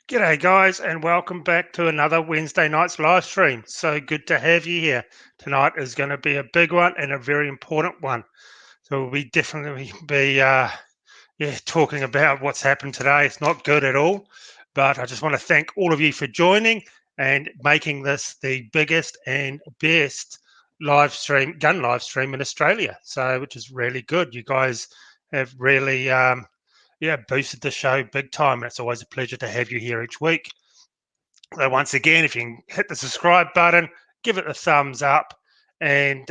G'day guys, and welcome back to another Wednesday night's live stream. So good to have you here. Tonight is going to be a big one and a very important one. So we'll definitely be talking about what's happened today. It's not good at all, but I just want to thank all of you for joining and making this the biggest and best gun live stream in Australia. So, which is really good. You guys have really boosted the show big time. It's always a pleasure to have you here each week. So once again, if you can hit the subscribe button, give it a thumbs up, and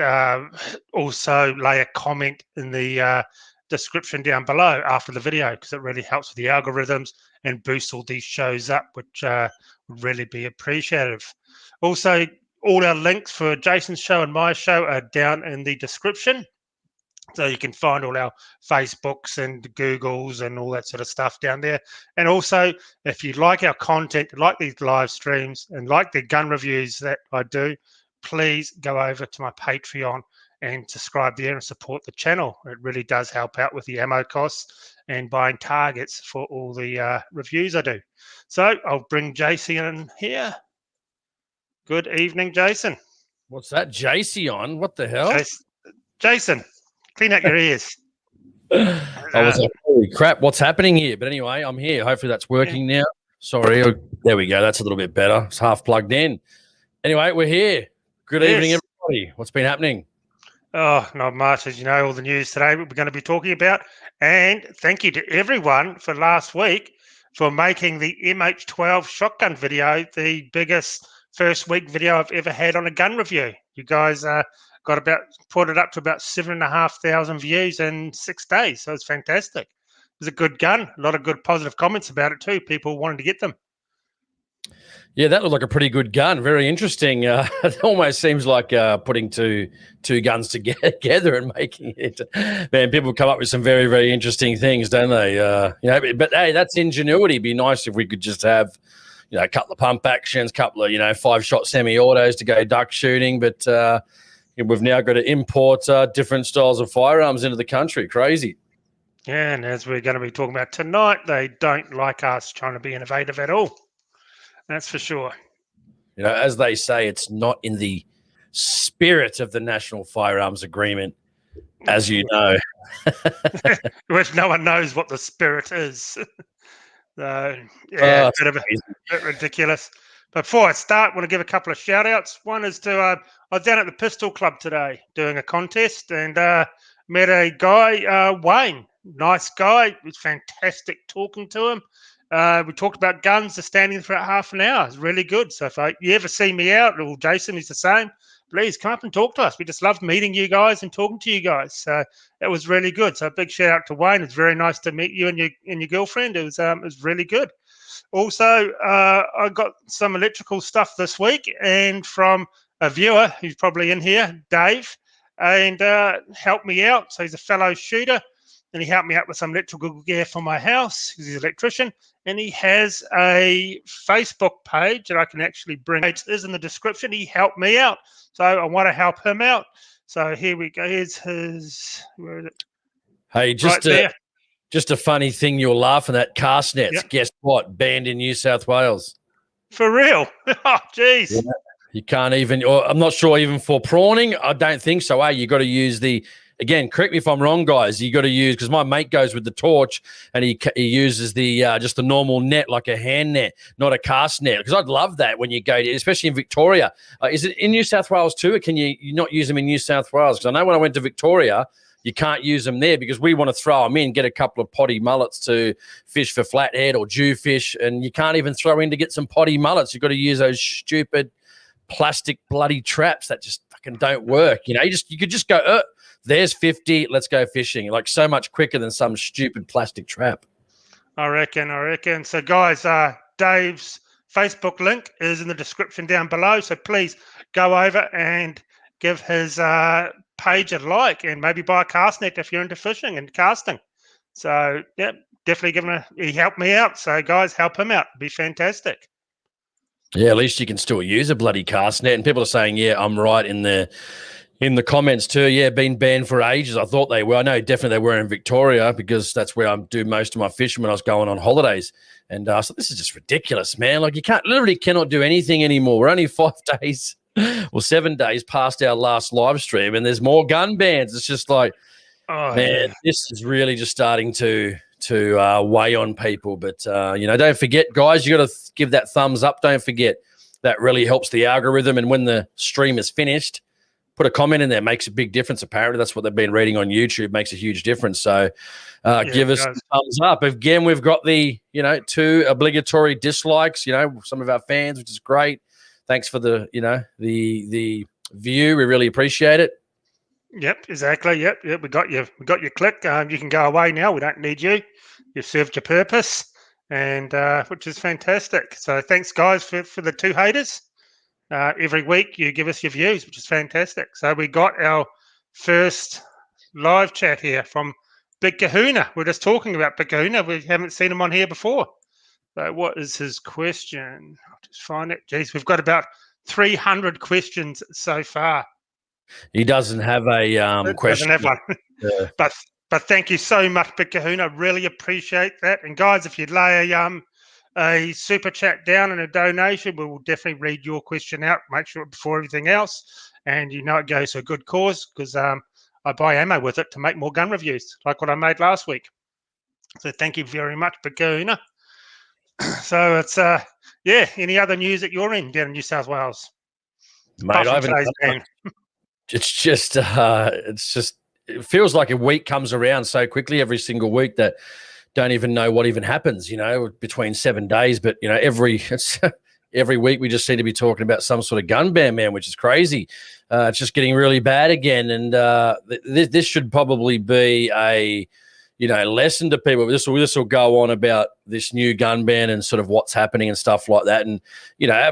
also lay a comment in the description down below after the video, because it really helps with the algorithms and boosts all these shows up, which would really be appreciative. Also, all our links for Jason's show and my show are down in the description. So you can find all our Facebooks and Googles and all that sort of stuff down there. And also, if you like our content, like these live streams, and like the gun reviews that I do, please go over to my Patreon and subscribe there and support the channel. It really does help out with the ammo costs and buying targets for all the reviews I do. So I'll bring Jason in here. Good evening, Jason. What's that, JC on? What the hell? Jason. Clean out your ears. I was like, holy crap, what's happening here? But anyway, I'm here. Hopefully that's working now. Sorry. There we go. That's a little bit better. It's half plugged in. Anyway, we're here. Good evening, everybody. What's been happening? Oh, not much. As you know, all the news today we're going to be talking about. And thank you to everyone for last week for making the MH12 shotgun video the biggest first week video I've ever had on a gun review. You guys put it up to about 7,500 views in 6 days. So it's fantastic. It was a good gun. A lot of good positive comments about it too. People wanted to get them. Yeah, that looked like a pretty good gun. Very interesting. It almost seems like putting two guns together and making it. Man, people come up with some very, very interesting things, don't they? But hey, that's ingenuity. It'd be nice if we could just have, a couple of pump actions, couple of 5-shot semi-autos to go duck shooting, but. We've now got to import different styles of firearms into the country. Crazy. Yeah, and as we're going to be talking about tonight, they don't like us trying to be innovative at all. That's for sure. As they say, it's not in the spirit of the National Firearms Agreement, as you know. Which no one knows what the spirit is. So, yeah, a bit ridiculous. But before I start, I want to give a couple of shout-outs. One is to, I was down at the Pistol Club today doing a contest and met a guy, Wayne. Nice guy. It was fantastic talking to him. We talked about guns, just standing for about half an hour. It's really good. So if you ever see me out, or Jason is the same, please come up and talk to us. We just loved meeting you guys and talking to you guys. So it was really good. So a big shout-out to Wayne. It's very nice to meet you and your girlfriend. It was really good. Also, I got some electrical stuff this week, and from a viewer who's probably in here, Dave, and helped me out. So he's a fellow shooter, and he helped me out with some electrical gear for my house. He's an electrician, and he has a Facebook page that I can actually bring. It is in the description. He helped me out, so I want to help him out. So here we go. Here's his. Where is it? Hey, just a funny thing you're laughing at, Castnets. Yep. Guess what? Banned in New South Wales. For real? Oh, jeez. Yeah. You can't even, or I'm not sure even for prawning. I don't think so. You got to use again, correct me if I'm wrong, guys. You got to use, because my mate goes with the torch and he uses the just the normal net, like a hand net, not a cast net. Because I'd love that when you go to, especially in Victoria. Is it in New South Wales too, or can you not use them in New South Wales? Because I know when I went to Victoria, you can't use them there because we want to throw them in, get a couple of potty mullets to fish for flathead or jewfish, and you can't even throw in to get some potty mullets. You've got to use those stupid plastic bloody traps that just fucking don't work. You could just go, there's 50, let's go fishing. Like so much quicker than some stupid plastic trap. I reckon. So guys, Dave's Facebook link is in the description down below. So please go over and give his page a like and maybe buy a castnet if you're into fishing and casting. So, yeah, definitely he helped me out. So, guys, help him out. It'd be fantastic. Yeah, at least you can still use a bloody castnet. And people are saying, yeah, I'm right in the comments too. Yeah, been banned for ages. I thought they were. I know definitely they were in Victoria because that's where I do most of my fishing when I was going on holidays. And so this is just ridiculous, man. Like you literally cannot do anything anymore. We're only 5 days or 7 days past our last live stream and there's more gun bans. It's just like, this is really just starting to weigh on people. But, don't forget, guys, you got to give that thumbs up. Don't forget that really helps the algorithm. And when the stream is finished, put a comment in there. Makes a big difference. Apparently, that's what they've been reading on YouTube. Makes a huge difference. So give us a thumbs up. Again, we've got the, 2 obligatory dislikes, some of our fans, which is great. Thanks for the, the view. We really appreciate it. Yep, exactly. Yep. We got your click. You can go away now. We don't need you. You've served your purpose, and which is fantastic. So thanks, guys, for the 2 haters. Every week you give us your views, which is fantastic. So we got our first live chat here from Big Kahuna. We're just talking about Big Kahuna. We haven't seen him on here before. So what is his question? I'll just find it. Geez, we've got about 300 questions so far. He doesn't have a question. Doesn't have one. But thank you so much, Big Kahuna. Really appreciate that. And guys, if you'd lay a super chat down and a donation, we will definitely read your question out. Make sure before everything else, and it goes to a good cause because I buy ammo with it to make more gun reviews, like what I made last week. So thank you very much, Big Kahuna. So it's any other news that you're in down in New South Wales? Mate, it's just it feels like a week comes around so quickly every single week that don't even know what even happens, between 7 days. But every week we just seem to be talking about some sort of gun ban, man, which is crazy. It's just getting really bad again, and this should probably be a lesson to people. This will go on about this new gun ban and sort of what's happening and stuff like that. And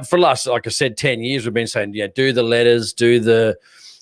for us, like I said, 10 years we've been saying, do the letters, do the.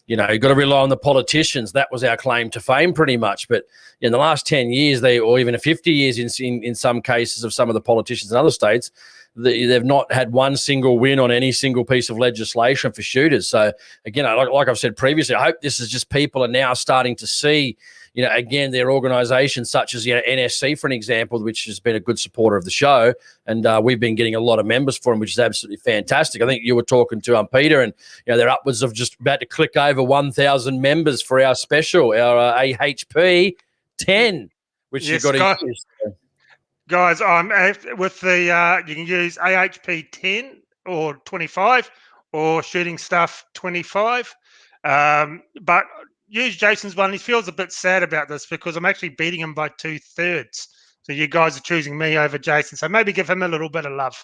You've got to rely on the politicians. That was our claim to fame pretty much. But in the last 10 years, or even 50 years in some cases of some of the politicians in other states, they've not had one single win on any single piece of legislation for shooters. So, again, like I've said previously, I hope this is just people are now starting to see, again, their organisations such as, NSC, for an example, which has been a good supporter of the show. And we've been getting a lot of members for them, which is absolutely fantastic. I think you were talking to Peter, and, they're upwards of just about to click over 1,000 members for our special, our AHP 10, which you've got to use. Guys, I'm with the you can use AHP 10 or 25 or Shooting Stuff 25. But use Jason's one. He feels a bit sad about this because I'm actually beating him by 2/3. So you guys are choosing me over Jason. So maybe give him a little bit of love.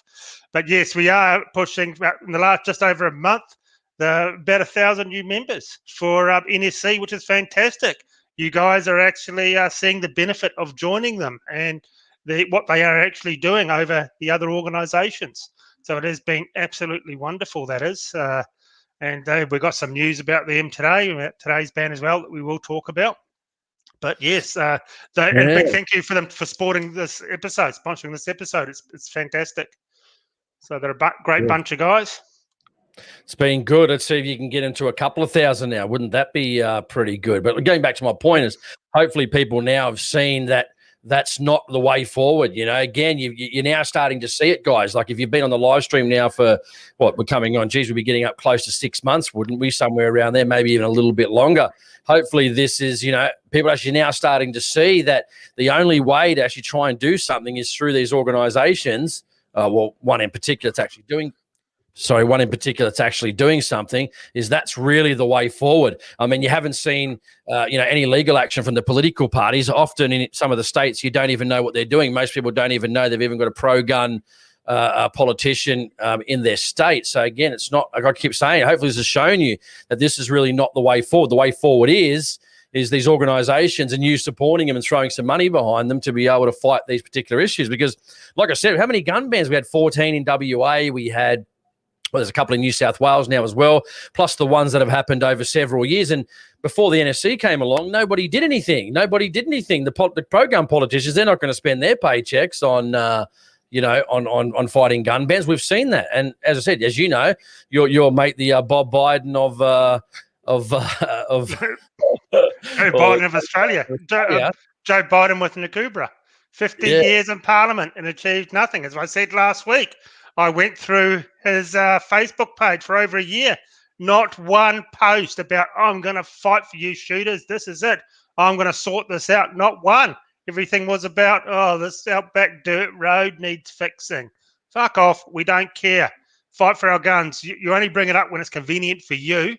But yes, we are pushing in the last just over a month, about 1,000 new members for NSC, which is fantastic. You guys are actually seeing the benefit of joining them and what they are actually doing over the other organisations. So it has been absolutely wonderful, that is. And we've got some news about them today, about today's ban as well, that we will talk about. But yes, and big thank you for them for sponsoring this episode. It's fantastic. So they're a great bunch of guys. It's been good. Let's see if you can get into a couple of thousand now. Wouldn't that be pretty good? But going back to my point is hopefully people now have seen that that's not the way forward. Again, you're now starting to see it, guys. Like if you've been on the live stream now for we're coming on, we'll be getting up close to 6 months, wouldn't we? Somewhere around there, maybe even a little bit longer. Hopefully this is, people actually now starting to see that the only way to actually try and do something is through these organizations. One in particular that's actually doing one in particular that's actually doing something, is that's really the way forward. I mean, you haven't seen, any legal action from the political parties. Often in some of the states, you don't even know what they're doing. Most people don't even know they've even got a pro-gun politician in their state. So again, it's not, like I keep saying, hopefully this has shown you that this is really not the way forward. The way forward is these organizations and you supporting them and throwing some money behind them to be able to fight these particular issues. Because like I said, how many gun bans? We had 14 in WA. We had, there's a couple in New South Wales now as well, plus the ones that have happened over several years. And before the NSC came along, nobody did anything. The pro-gun politicians, they're not going to spend their paychecks on on fighting gun bans. We've seen that. And as I said, as you know, your mate, the Bob Biden of Joe Biden of Australia. Joe Biden with Nakubra. 50 years in Parliament and achieved nothing. As I said last week, I went through his Facebook page for over a year. Not one post about, I'm going to fight for you shooters. This is it. I'm going to sort this out. Not one. Everything was about, this outback dirt road needs fixing. Fuck off. We don't care. Fight for our guns. You only bring it up when it's convenient for you.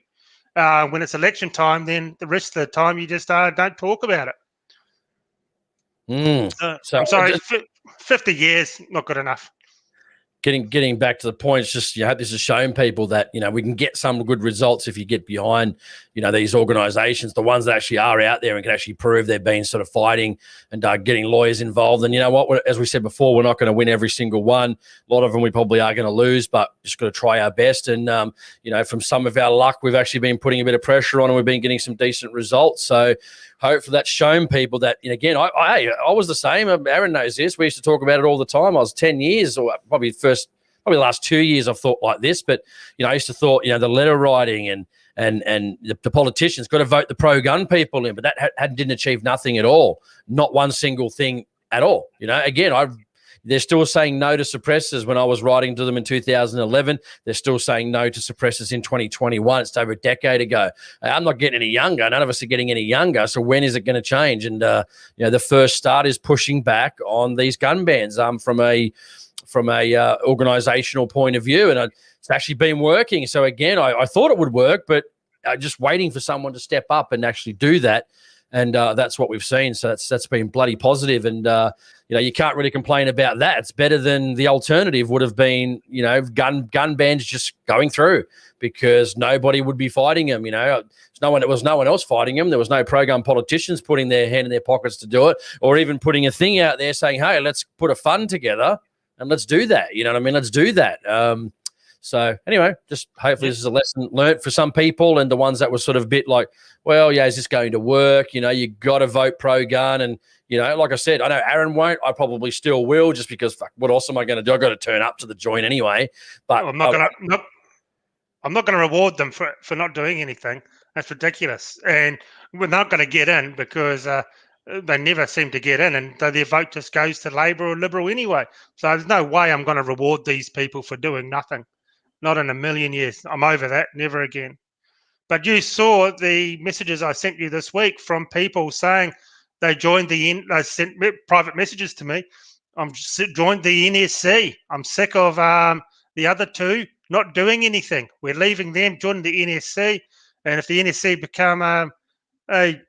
When it's election time, then the rest of the time you just don't talk about it. I'm sorry, 50 years, not good enough. Getting back to the point, it's just, this is showing people that, we can get some good results if you get behind, these organizations, the ones that actually are out there and can actually prove they've been sort of fighting and getting lawyers involved. And you know what, as we said before, we're not going to win every single one. A lot of them we probably are going to lose, but just got to try our best. And, from some of our luck, we've actually been putting a bit of pressure on and we've been getting some decent results. So hopefully that's shown people that, again, I was the same. Aaron knows this. We used to talk about it all the time. I was 10 years or probably the last 2 years I've thought like this. But, I used to thought, the letter writing and the politicians got to vote the pro-gun people in, but that didn't achieve nothing at all. Not one single thing at all. Again, they're still saying no to suppressors when I was writing to them in 2011. They're still saying no to suppressors in 2021. It's over a decade ago. I'm not getting any younger. None of us are getting any younger. So when is it going to change? And, the first start is pushing back on these gun bans from a organizational point of view. And it's actually been working. So again, I thought it would work, but just waiting for someone to step up and actually do that. And that's what we've seen. So that's been bloody positive. And, you can't really complain about that. It's better than the alternative would have been, gun bans just going through because nobody would be fighting them. There was no one else fighting them. There was no pro-gun politicians putting their hand in their pockets to do it, or even putting a thing out there saying, hey, let's put a fund together and let's do that. You know what I mean? Let's do that. So anyway, just hopefully this is a lesson learned for some people and the ones that were sort of a bit like, well, is this going to work? You got to vote pro-gun. And, like I said, I know Aaron won't. I probably still will just because, what else am I going to do? I've got to turn up to the joint anyway. But I'm not going to reward them for not doing anything. That's ridiculous. And we're not going to get in because they never seem to get in, and their vote just goes to Labor or Liberal anyway. So there's no way I'm going to reward these people for doing nothing. Not in a million years. I'm over that. Never again. But you saw the messages I sent you this week from people saying they joined they sent private messages to me. I'm joined the NSC. I'm sick of the other two not doing anything. We're leaving them, joining the NSC. And if the NSC become a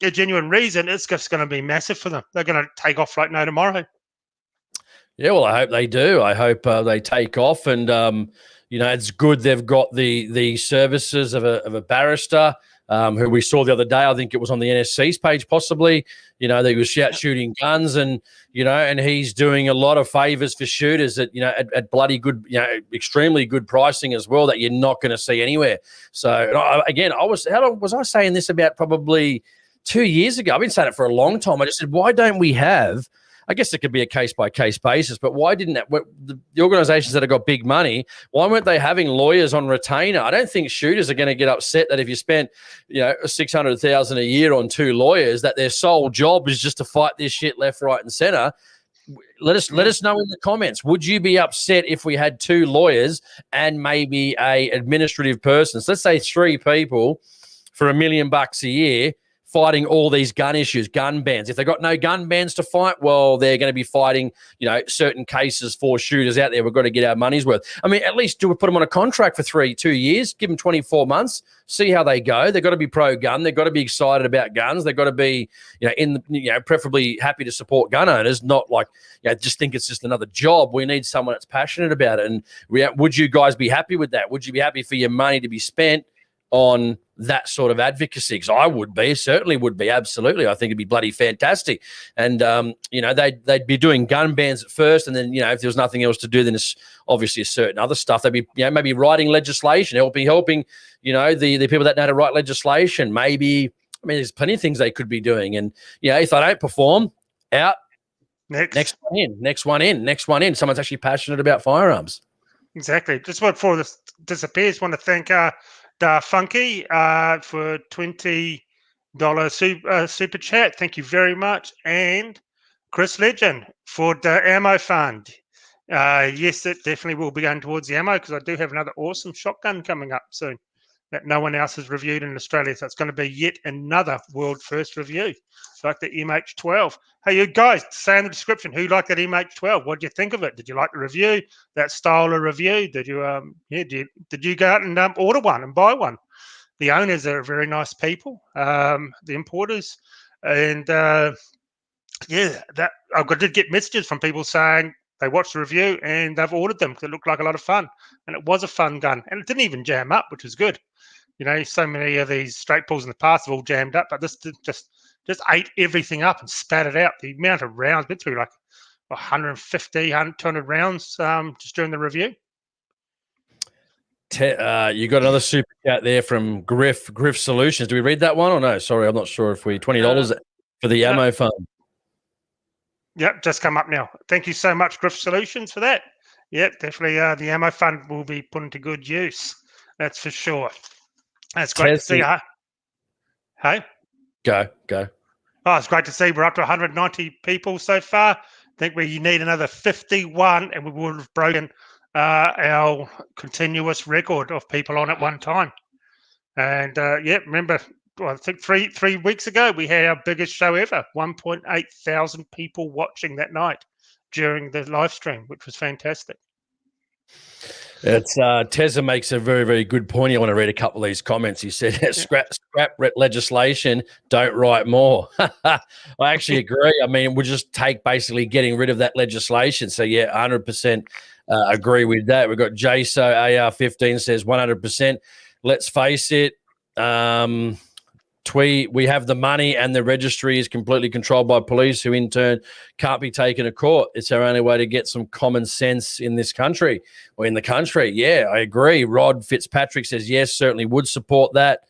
genuine reason, it's just going to be massive for them. They're going to take off like no tomorrow. Yeah, well, I hope they do. I hope they take off. And, it's good they've got the services of a barrister who we saw the other day. I think it was on the NSC's page possibly, that he was shooting guns and, and he's doing a lot of favors for shooters at bloody good, extremely good pricing as well that you're not going to see anywhere. So, again, how long was I saying this about probably 2 years ago? I've been saying it for a long time. I just said, why don't we have, I guess it could be a case-by-case basis, but why didn't the organizations that have got big money, why weren't they having lawyers on retainer? I don't think shooters are going to get upset that if you spent, $600,000 a year on two lawyers, that their sole job is just to fight this shit left, right, and center. Let us know in the comments. Would you be upset if we had two lawyers and maybe a administrative person? So let's say three people for $1 million a year fighting all these gun issues, gun bans. If they've got no gun bans to fight, well, they're going to be fighting, certain cases for shooters out there. We've got to get our money's worth. I mean, at least put them on a contract for 2 years, give them 24 months, see how they go. They've got to be pro-gun. They've got to be excited about guns. They've got to be, preferably happy to support gun owners, not like, just think it's just another job. We need someone that's passionate about it. And would you guys be happy with that? Would you be happy for your money to be spent on that sort of advocacy? Because I would be, certainly would be, absolutely. I think it'd be bloody fantastic. And they'd be doing gun bans at first, and then if there was nothing else to do, then it's obviously a certain other stuff. They'd be maybe writing legislation, helping the people that know how to write legislation. Maybe, there's plenty of things they could be doing. And if they don't perform, out. Next one in. Someone's actually passionate about firearms. Exactly. Just before this disappears, want to thank Da Funky for $20 super chat. Thank you very much. And Chris Legend for the ammo fund. Yes, it definitely will be going towards the ammo, because I do have another awesome shotgun coming up soon that no one else has reviewed in Australia. So it's going to be yet another world first review, like the MH12. Hey, you guys, say in the description who liked that MH12. What did you think of it? Did you like the review, that style of review? Did you did you go out and order one and buy one? The owners are very nice people, the importers, and that I did get messages from people saying they watched the review and they've ordered them because it looked like a lot of fun, and it was a fun gun, and it didn't even jam up, which was good. So many of these straight pulls in the past have all jammed up, but this just ate everything up and spat it out. The amount of rounds, been through like 150, 200 rounds just during the review. You got another super chat there from Griff Solutions. Do we read that one or no? Sorry, I'm not sure if we $20 for the ammo fund. Yep, just come up now. Thank you so much, Griff Solutions, for that. Yep, definitely the ammo fund will be put into good use. That's for sure. That's great to see, huh? Hey? Go. Oh, it's great to see we're up to 190 people so far. I think we need another 51, and we would have broken our continuous record of people on at one time. And remember, I think three weeks ago we had our biggest show ever. 1.8 thousand people watching that night during the live stream, which was fantastic. It's Tezza makes a very, very good point. I want to read a couple of these comments. He said, scrap legislation, don't write more. I actually agree. We'll just take basically getting rid of that legislation. So, 100% agree with that. We've got JSO AR15 says 100%. Let's face it. We have the money, and the registry is completely controlled by police, who in turn can't be taken to court. It's our only way to get some common sense in this country, or in the country. Yeah, I agree. Rod Fitzpatrick says, yes, certainly would support that.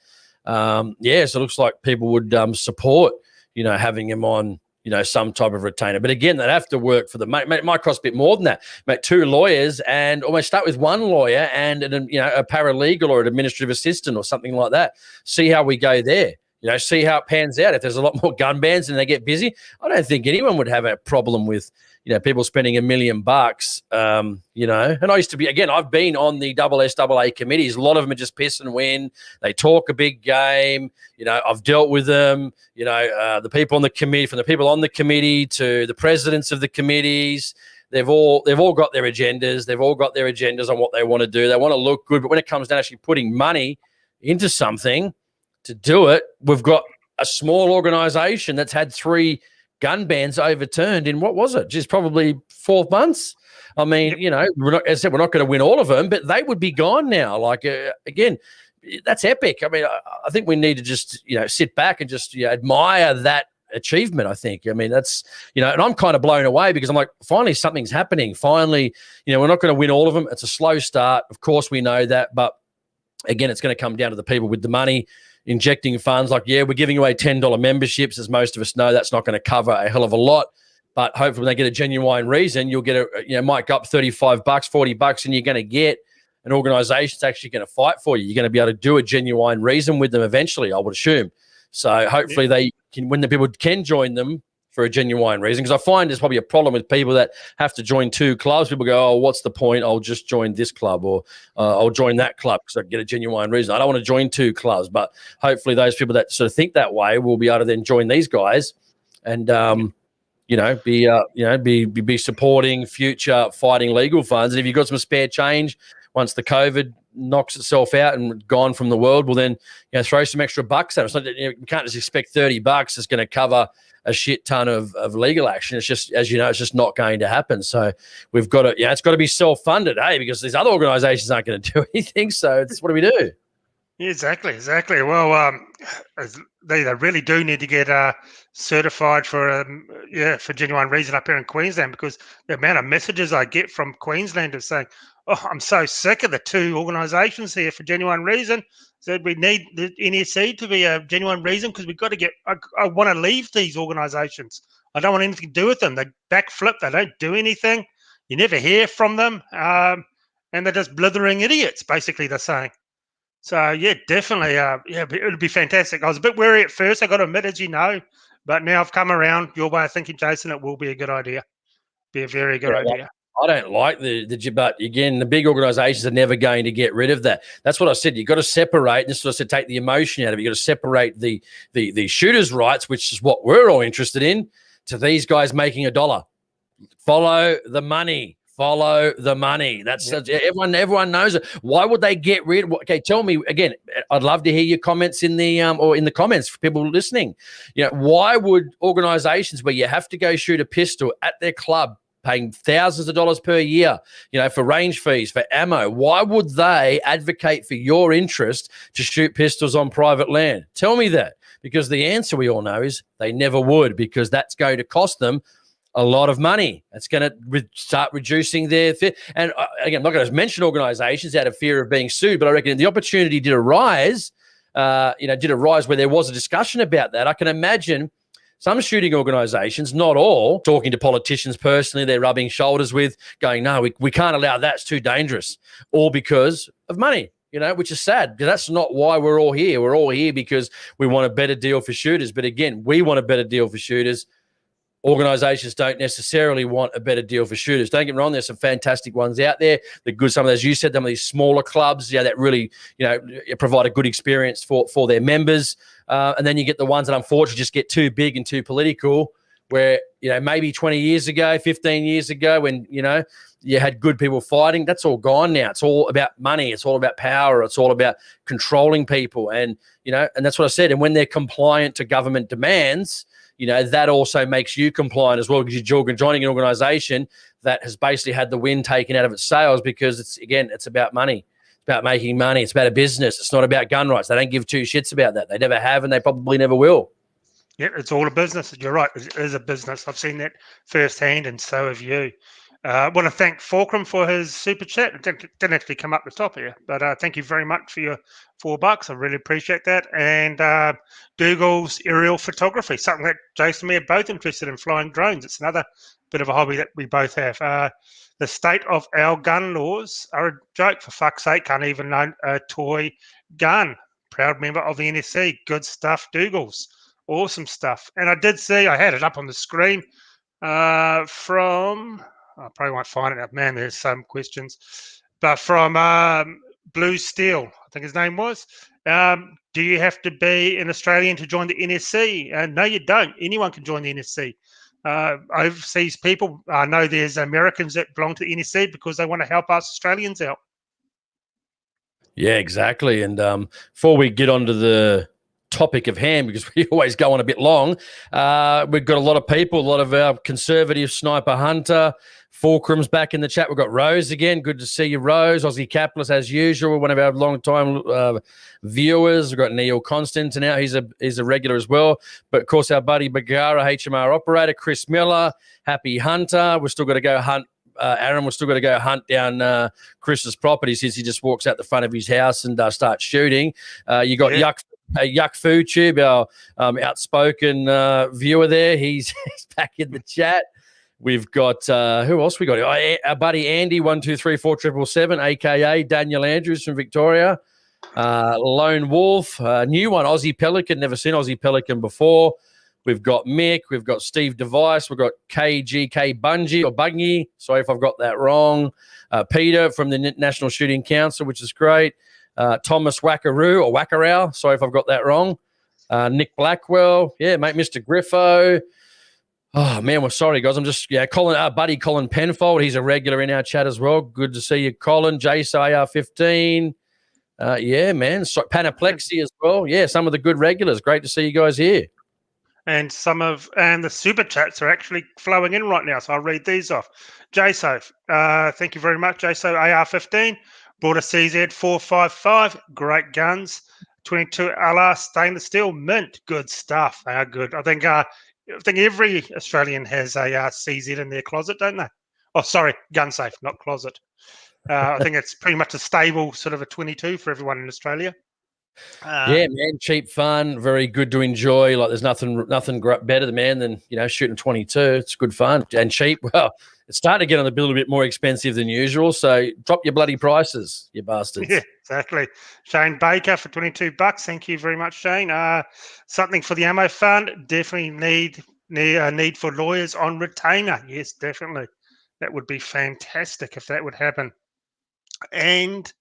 So it looks like people would support, having him on, some type of retainer. But again, they'd have to work for the money. It might cost a bit more than that. Mate, 2 lawyers, and almost start with 1 lawyer and a paralegal or an administrative assistant or something like that. See how we go there. See how it pans out. If there's a lot more gun bans and they get busy, I don't think anyone would have a problem with, people spending $1 million, And I used to be, again, I've been on the SSAA committees. A lot of them are just piss and win. They talk a big game. I've dealt with them, the people on the committee, from the people on the committee to the presidents of the committees. They've all got their agendas. They've all got their agendas on what they want to do. They want to look good. But when it comes down to actually putting money into something to do it, we've got a small organization that's had 3 gun bans overturned in, what was it? Just probably 4 months. We're not, as I said, we're not going to win all of them, but they would be gone now. Again, that's epic. I think we need to just, sit back and just admire that achievement. I think. That's, and I'm kind of blown away, because I'm like, finally something's happening. Finally, we're not going to win all of them. It's a slow start. Of course, we know that, but again, it's going to come down to the people with the money injecting funds. We're giving away $10 memberships. As most of us know, that's not going to cover a hell of a lot. But hopefully, when they get a genuine reason, you'll get might go up $35, $40, and you're going to get an organisation that's actually going to fight for you. You're going to be able to do a genuine reason with them eventually, I would assume. So hopefully, they can, when the people can join them for a genuine reason, because I find there's probably a problem with people that have to join 2 clubs. People go, oh, what's the point? I'll just join this club, or I'll join that club because I get a genuine reason. I don't want to join 2 clubs, but hopefully those people that sort of think that way will be able to then join these guys and be supporting future fighting legal funds. And if you've got some spare change once the COVID knocks itself out and gone from the world, well then throw some extra bucks at us. You can't just expect $30 is going to cover a shit ton of legal action. It's just, as you know, it's just not going to happen. So we've got to, it's got to be self-funded, because these other organisations aren't going to do anything. So what do we do? Yeah, exactly. Well, they really do need to get certified for genuine reason up here in Queensland, because the amount of messages I get from Queenslanders saying, "Oh, I'm so sick of the 2 organisations here for genuine reason. So we need the NSC to be a genuine reason because we've got to get. I want to leave these organisations. I don't want anything to do with them. They backflip. They don't do anything. You never hear from them, and they're just blithering idiots. Basically, they're saying." So, yeah, definitely. It would be fantastic. I was a bit wary at first, I got to admit, as you know, but now I've come around your way of thinking, Jason. It will be a good idea. Be a very good idea. I don't like but again, the big organisations are never going to get rid of that. That's what I said. You've got to separate. This was to take the emotion out of it. You've got to separate the shooters' rights, which is what we're all interested in, to these guys making $1. Follow the money. Follow the money. That's everyone knows it. Why would they get rid? Okay, tell me again. I'd love to hear your comments in the comments for people listening. Why would organisations where you have to go shoot a pistol at their club, paying thousands of dollars per year, for range fees, for ammo, why would they advocate for your interest to shoot pistols on private land? Tell me that, because the answer we all know is they never would, because that's going to cost them a lot of money. It's going to start reducing their and again, I'm not going to mention organisations out of fear of being sued, but I reckon the opportunity did arise, where there was a discussion about that. I can imagine some shooting organisations, not all, talking to politicians personally, they're rubbing shoulders with, going, no, we can't allow that. It's too dangerous, all because of money. Which is sad, because that's not why we're all here. We're all here because we want a better deal for shooters. But again, we want a better deal for shooters. Organisations don't necessarily want a better deal for shooters. Don't get me wrong, there's some fantastic ones out there. The good, some of those, you said, some of these smaller clubs, that really, provide a good experience for their members. And then you get the ones that unfortunately just get too big and too political, where, maybe 20 years ago, 15 years ago, when, you had good people fighting, that's all gone now. It's all about money. It's all about power. It's all about controlling people. And, and that's what I said. And when they're compliant to government demands, that also makes you compliant as well, because you're joining an organisation that has basically had the wind taken out of its sails, because it's about money. It's about making money. It's about a business. It's not about gun rights. They don't give 2 shits about that. They never have, and they probably never will. Yeah, it's all a business. You're right. It is a business. I've seen that firsthand, and so have you. I want to thank Fulcrum for his super chat. It didn't actually come up the top here, but thank you very much for your $4. I really appreciate that. And Dougal's aerial photography, something that Jason and me are both interested in, flying drones. It's another bit of a hobby that we both have. The state of our gun laws are a joke, for fuck's sake. Can't even own a toy gun. Proud member of the NSC. Good stuff, Dougal's. Awesome stuff. And I did see, I had it up on the screen from... I probably won't find it now. Man, there's some questions. But from Blue Steel, I think his name was. Do you have to be an Australian to join the NSC? No, you don't. Anyone can join the NSC. Overseas people, I know there's Americans that belong to the NSC because they want to help us Australians out. Yeah, exactly. And before we get on to the topic of hand, because we always go on a bit long, we've got a lot of people, a lot of our conservative sniper hunter. Fulcrum's back in the chat. We've got Rose again. Good to see you, Rose. Aussie Capitalist, as usual, one of our long-time viewers. We've got Neil Constance now. He's a regular as well. But, of course, our buddy Bagara, HMR operator, Chris Miller, Happy Hunter. We've still got to go hunt. Aaron, we've still got to go hunt down Chris's property, since he just walks out the front of his house and starts shooting. You got Yuck Food Tube, our outspoken viewer there. He's back in the chat. We've got who else we got? Our buddy Andy 1234777, aka Daniel Andrews from Victoria. Lone Wolf, new one, Aussie Pelican. Never seen Aussie Pelican before. We've got Mick. We've got Steve Device. We've got KGK Bungie. Sorry if I've got that wrong. Peter from the National Shooting Council, which is great. Thomas Wackaroo. Sorry if I've got that wrong. Nick Blackwell. Yeah, mate, Mr. Griffo. Oh, man, we're sorry, guys. I'm just, buddy Colin Penfold. He's a regular in our chat as well. Good to see you, Colin. Jace AR15. Yeah, man. So, Panaplexi as well. Yeah, some of the good regulars. Great to see you guys here. And the super chats are actually flowing in right now, so I'll read these off. JSO, thank you very much, JSO AR15. Bought a CZ 455. Great guns. 22 LR stainless steel mint. Good stuff. They are good. I think every Australian has a CZ in their closet, don't they? Oh, sorry, gun safe, not closet. I think it's pretty much a stable sort of a 22 for everyone in Australia. Yeah, man, cheap fun, very good to enjoy. Like, there's nothing better than shooting 22. It's good fun and cheap. Well, it's starting to get on a little bit more expensive than usual. So drop your bloody prices, you bastards. Yeah, exactly. Shane Baker for $22. Thank you very much, Shane. Something for the ammo fund. Definitely need for lawyers on retainer. Yes, definitely. That would be fantastic if that would happen. And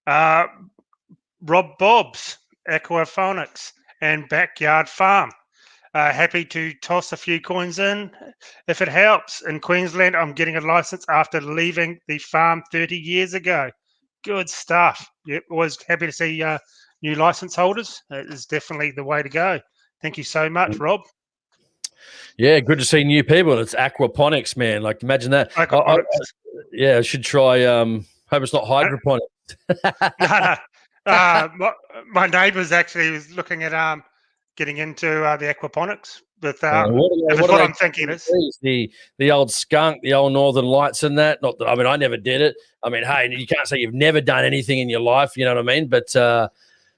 Rob Bob's Aquaphonics and Backyard Farm. Happy to toss a few coins in if it helps. In Queensland, I'm getting a license after leaving the farm 30 years ago. Good stuff. Yep, always happy to see new license holders. It is definitely the way to go. Thank you so much, Rob. Yeah, good to see new people. It's aquaponics, man. Like, imagine that. I should try. Hope it's not hydroponics. No. My neighbours actually was looking at getting into the aquaponics. But what I'm thinking is the old skunk, the old Northern Lights, and that. Not that, I mean, I never did it. I mean, hey, you can't say you've never done anything in your life. You know what I mean? But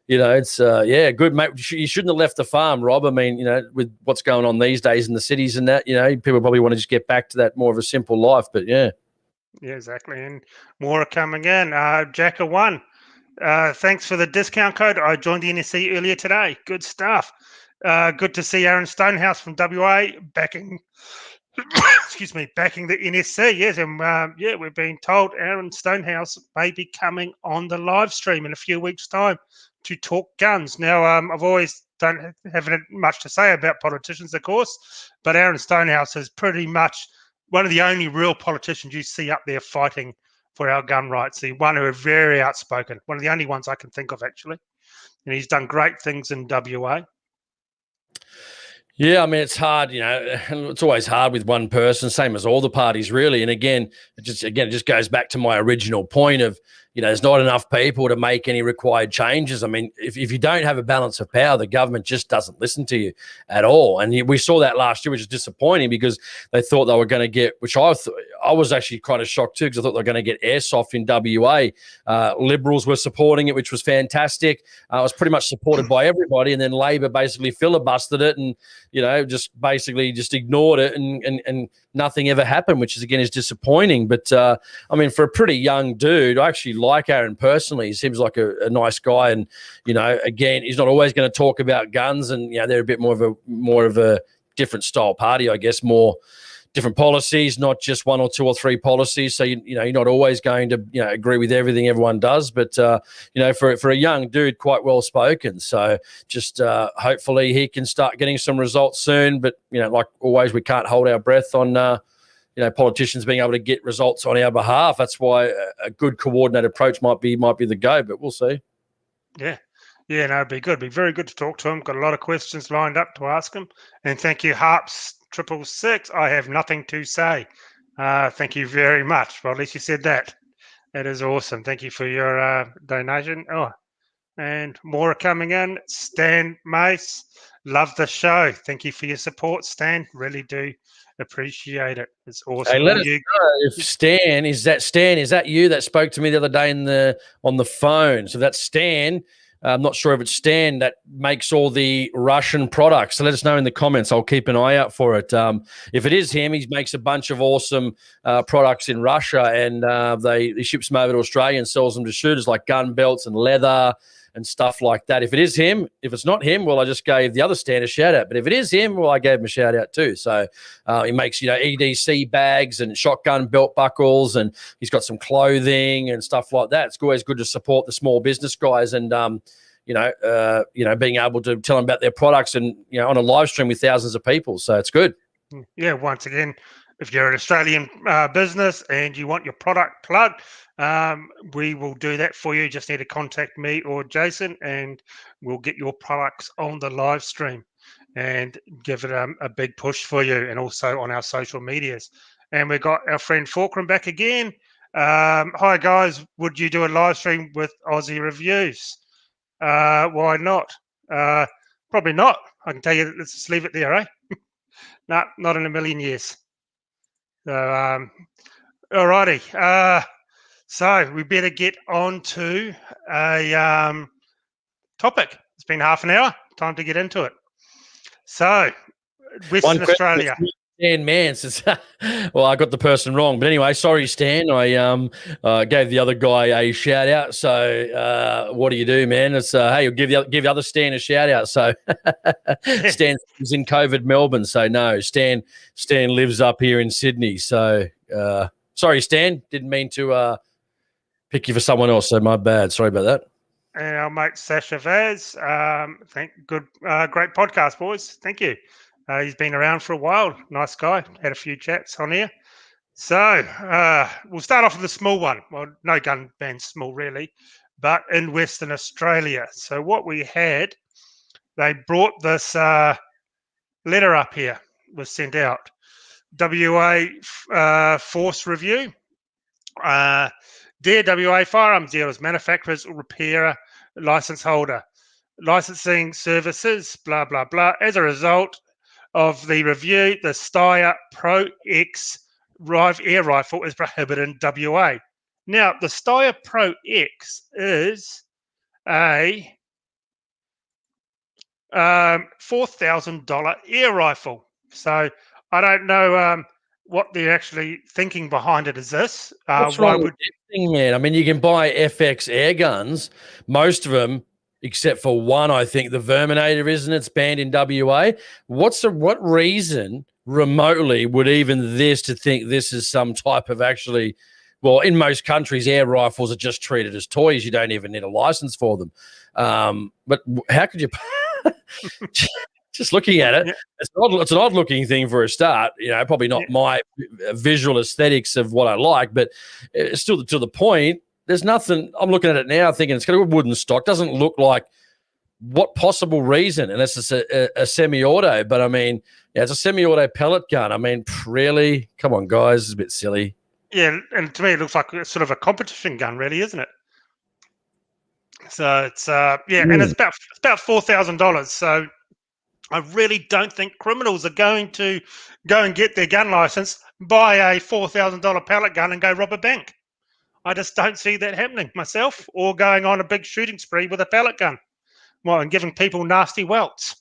it's good, mate. You shouldn't have left the farm, Rob. I mean, with what's going on these days in the cities and that, people probably want to just get back to that more of a simple life. But yeah, exactly. And more are coming in. Jacker1. Thanks for the discount code. I joined the NSC earlier today. Good stuff. Good to see Aaron Stonehouse from WA backing backing the NSC. Yes, and we've been told Aaron Stonehouse may be coming on the live stream in a few weeks' time to talk guns. Now, I've always don't have much to say about politicians, of course, but Aaron Stonehouse is pretty much one of the only real politicians you see up there fighting for our gun rights. The one who are very outspoken. One of the only ones I can think of, actually. And he's done great things in WA. Yeah, I mean, it's hard, it's always hard with one person, same as all the parties, really. And again, it just goes back to my original point of, there's not enough people to make any required changes. I mean, if you don't have a balance of power, the government just doesn't listen to you at all. And we saw that last year, which is disappointing because they thought they were going to get, which I was actually kind of shocked too, because I thought they were going to get airsoft in WA. Liberals were supporting it, which was fantastic. It was pretty much supported by everybody. And then Labor basically filibustered it and, just ignored it and nothing ever happened, which is disappointing. But I mean, for a pretty young dude, I actually like Aaron personally. He seems like a nice guy, and again, he's not always going to talk about guns, and they're a bit more of a different style party, I guess, more different policies, not just one or two or three policies. So you're not always going to agree with everything everyone does, but for a young dude, quite well spoken. So just hopefully he can start getting some results soon. But like always, we can't hold our breath on politicians being able to get results on our behalf. That's why a good coordinated approach might be the go, but we'll see. Yeah, no, it'd be good. It'd be very good to talk to him. Got a lot of questions lined up to ask him. And thank you, Harps 666. I have nothing to say. Thank you very much. Well, at least you said that. That is awesome. Thank you for your donation. Oh, and more are coming in. Stan Mace, love the show. Thank you for your support, Stan. Really do appreciate it. It's awesome. Hey, let us know if Stan is that you that spoke to me the other day on the phone. So that's Stan. I'm not sure if it's Stan that makes all the Russian products. So let us know in the comments. I'll keep an eye out for it. If it is him, he makes a bunch of awesome products in Russia, and he ships them over to Australia and sells them to shooters, like gun belts and leather, and stuff like that. If it is him, if it's not him, well, I just gave the other stand a shout out. But if it is him, well, I gave him a shout out too. So he makes, EDC bags and shotgun belt buckles, and he's got some clothing and stuff like that. It's always good to support the small business guys, and being able to tell them about their products, and on a live stream with thousands of people. So it's good. Yeah, once again, if you're an Australian business and you want your product plugged, we will do that for you. Just need to contact me or Jason, and we'll get your products on the live stream and give it a big push for you, and also on our social medias. And we've got our friend Fulcrum back again. Hi, guys. Would you do a live stream with Aussie reviews? Why not? Probably not. I can tell you, let's just leave it there, eh? No, not in a million years. So, alrighty. So we better get on to a topic. It's been half an hour. Time to get into it. So, Western Australia. Stan Mann says, well, I got the person wrong. But anyway, sorry, Stan. I gave the other guy a shout out. So what do you do, man? It's hey, you'll give the other Stan a shout out. So Stan was in COVID Melbourne. So no, Stan lives up here in Sydney. So sorry, Stan. Didn't mean to pick you for someone else. So my bad. Sorry about that. And our mate Sasha Vaz. Great podcast, boys. Thank you. He's been around for a while. Nice guy. Had a few chats on here. So we'll start off with a small one. Well, no gun ban small, really, but in Western Australia. So what we had, they brought this letter up here, was sent out. WA Force Review. Dear WA Firearms Dealers, Manufacturers, or Repairer, License Holder, Licensing Services, blah, blah, blah. As a result of the review, the Steyr Pro X air rifle is prohibited in WA. Now, the Steyr Pro X is a $4,000 air rifle. So I don't know what they're actually thinking behind it. Is this? What's wrong with this thing, man? I mean, you can buy FX air guns, most of them, except for one, I think, the Verminator, isn't it? It's banned in WA. What reason remotely would even this to think this is some type of actually, well, in most countries, air rifles are just treated as toys. You don't even need a license for them. But how could you just looking at it, it's an odd looking thing for a start, probably not my visual aesthetics of what I like, but it's still to the point. There's nothing. I'm looking at it now thinking it's got a wooden stock. Doesn't look like what possible reason, unless it's a semi-auto. But I mean, it's a semi-auto pellet gun. I mean, really? Come on, guys. It's a bit silly. Yeah, and to me, it looks like it's sort of a competition gun, really, isn't it? So it's and it's about $4,000. So I really don't think criminals are going to go and get their gun license, buy a $4,000 pellet gun, and go rob a bank. I just don't see that happening myself, or going on a big shooting spree with a pellet gun, and giving people nasty welts.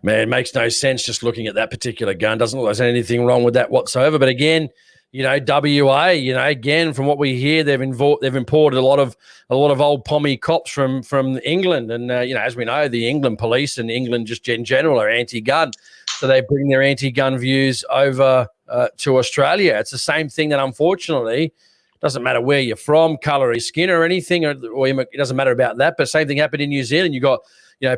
Man, it makes no sense just looking at that particular gun. Doesn't look like there's anything wrong with that whatsoever. But again, WA, again, from what we hear, they've imported a lot of old pommy cops from England, and as we know, the England police and England just in general are anti-gun, so they bring their anti-gun views over to Australia. It's the same thing that, unfortunately, doesn't matter where you're from, color of your skin or anything, or it doesn't matter about that. But same thing happened in New Zealand. You got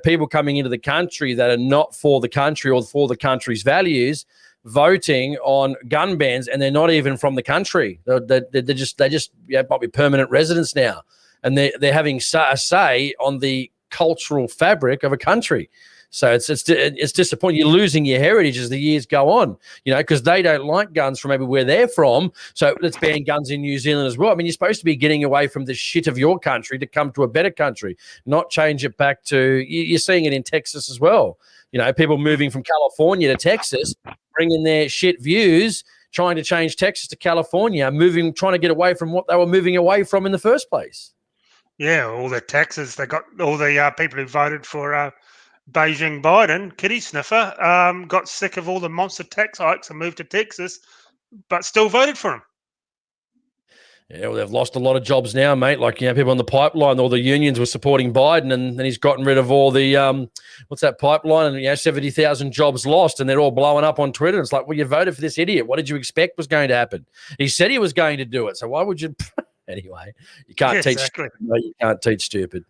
people coming into the country that are not for the country or for the country's values, voting on gun bans, and they're not even from the country. They just might be permanent residents now, and they're having a say on the cultural fabric of a country. So it's disappointing. You're losing your heritage as the years go on, because they don't like guns from maybe where they're from. So let's ban guns in New Zealand as well. I mean, you're supposed to be getting away from the shit of your country to come to a better country, not change it back to. You're seeing it in Texas as well. People moving from California to Texas, bringing their shit views, trying to change Texas to California, trying to get away from what they were moving away from in the first place. Yeah, all the taxes. They got all the people who voted for Beijing Biden, kitty sniffer, got sick of all the monster tax hikes and moved to Texas, but still voted for him. Yeah, well, they've lost a lot of jobs now, mate. Like, people on the pipeline, all the unions were supporting Biden, and then he's gotten rid of all the, what's that pipeline? And, 70,000 jobs lost, and they're all blowing up on Twitter. It's like, well, you voted for this idiot. What did you expect was going to happen? He said he was going to do it. So why would you? Anyway, you can't teach. Exactly. No, you can't teach stupid.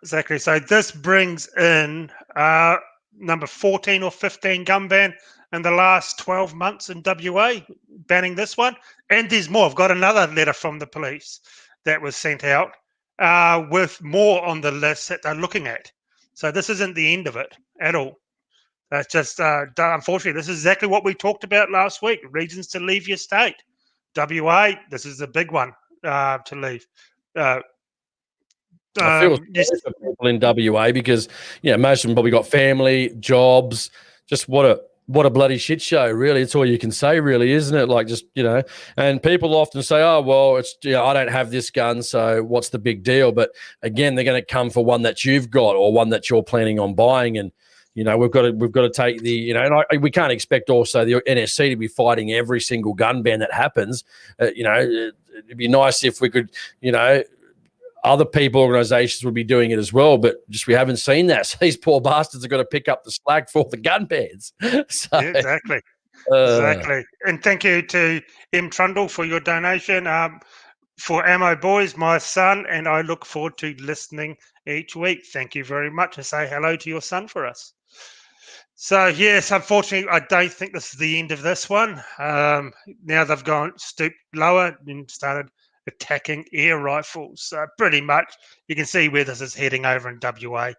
Exactly. So this brings in number 14 or 15 gun ban in the last 12 months in WA, banning this one. And there's more. I've got another letter from the police that was sent out with more on the list that they're looking at. So this isn't the end of it at all. That's just, unfortunately, this is exactly what we talked about last week, reasons to leave your state. WA, this is a big one to leave. I feel sorry for people in WA because, most of them probably got family, jobs, just what a bloody shit show, really. It's all you can say, really, isn't it? Like, just, and people often say, oh, well, it's, I don't have this gun, so what's the big deal? But again, they're going to come for one that you've got or one that you're planning on buying. And, we've got to take the, and we can't expect also the NSC to be fighting every single gun ban that happens. It'd be nice if we could, other people, organisations would be doing it as well, but just we haven't seen that. So these poor bastards have got to pick up the slack for the gun bans. So, yeah, exactly. Exactly. And thank you to M. Trundle for your donation. For Ammo Boys, my son, and I look forward to listening each week. Thank you very much. And say hello to your son for us. So, yes, unfortunately, I don't think this is the end of this one. Now they've stooped lower and started attacking air rifles. Pretty much, you can see where this is heading over in WA.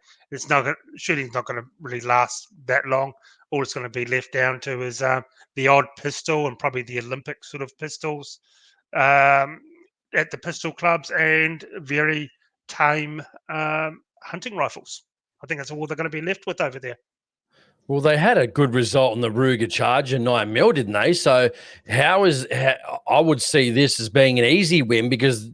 Shooting's not going to really last that long. All it's going to be left down to is the odd pistol and probably the Olympic sort of pistols at the pistol clubs and very tame hunting rifles. I think that's all they're going to be left with over there. Well, they had a good result on the Ruger Charger 9mm, didn't they? So I would see this as being an easy win because,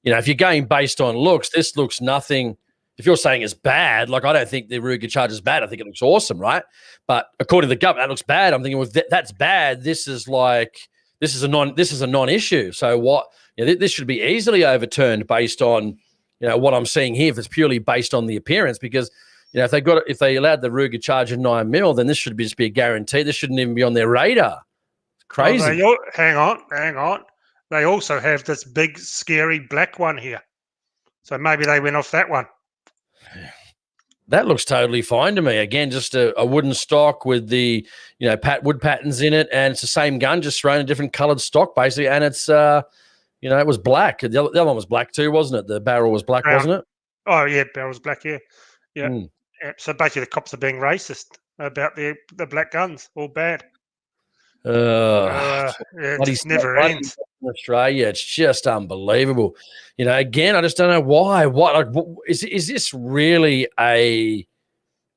if you're going based on looks, this looks nothing. If you're saying it's bad, like I don't think the Ruger Charger is bad. I think it looks awesome, right? But according to the government, that looks bad. I'm thinking, well, that's bad. This is a non-issue. So what? This should be easily overturned based on, what I'm seeing here. If it's purely based on the appearance, because. If they allowed the Ruger Charger 9mm, then this should just be a guarantee. This shouldn't even be on their radar. It's crazy. Well, hang on. They also have this big, scary black one here. So maybe they went off that one. That looks totally fine to me. Again, just a wooden stock with the, wood patterns in it, and it's the same gun, just thrown in a different coloured stock, basically. And it's, it was black. The other one was black too, wasn't it? The barrel was black, wasn't it? Oh, yeah, barrel was black, yeah. Yeah. So basically, the cops are being racist about the black guns. All bad. It never ends. In Australia, it's just unbelievable. Again, I just don't know why. Is this really a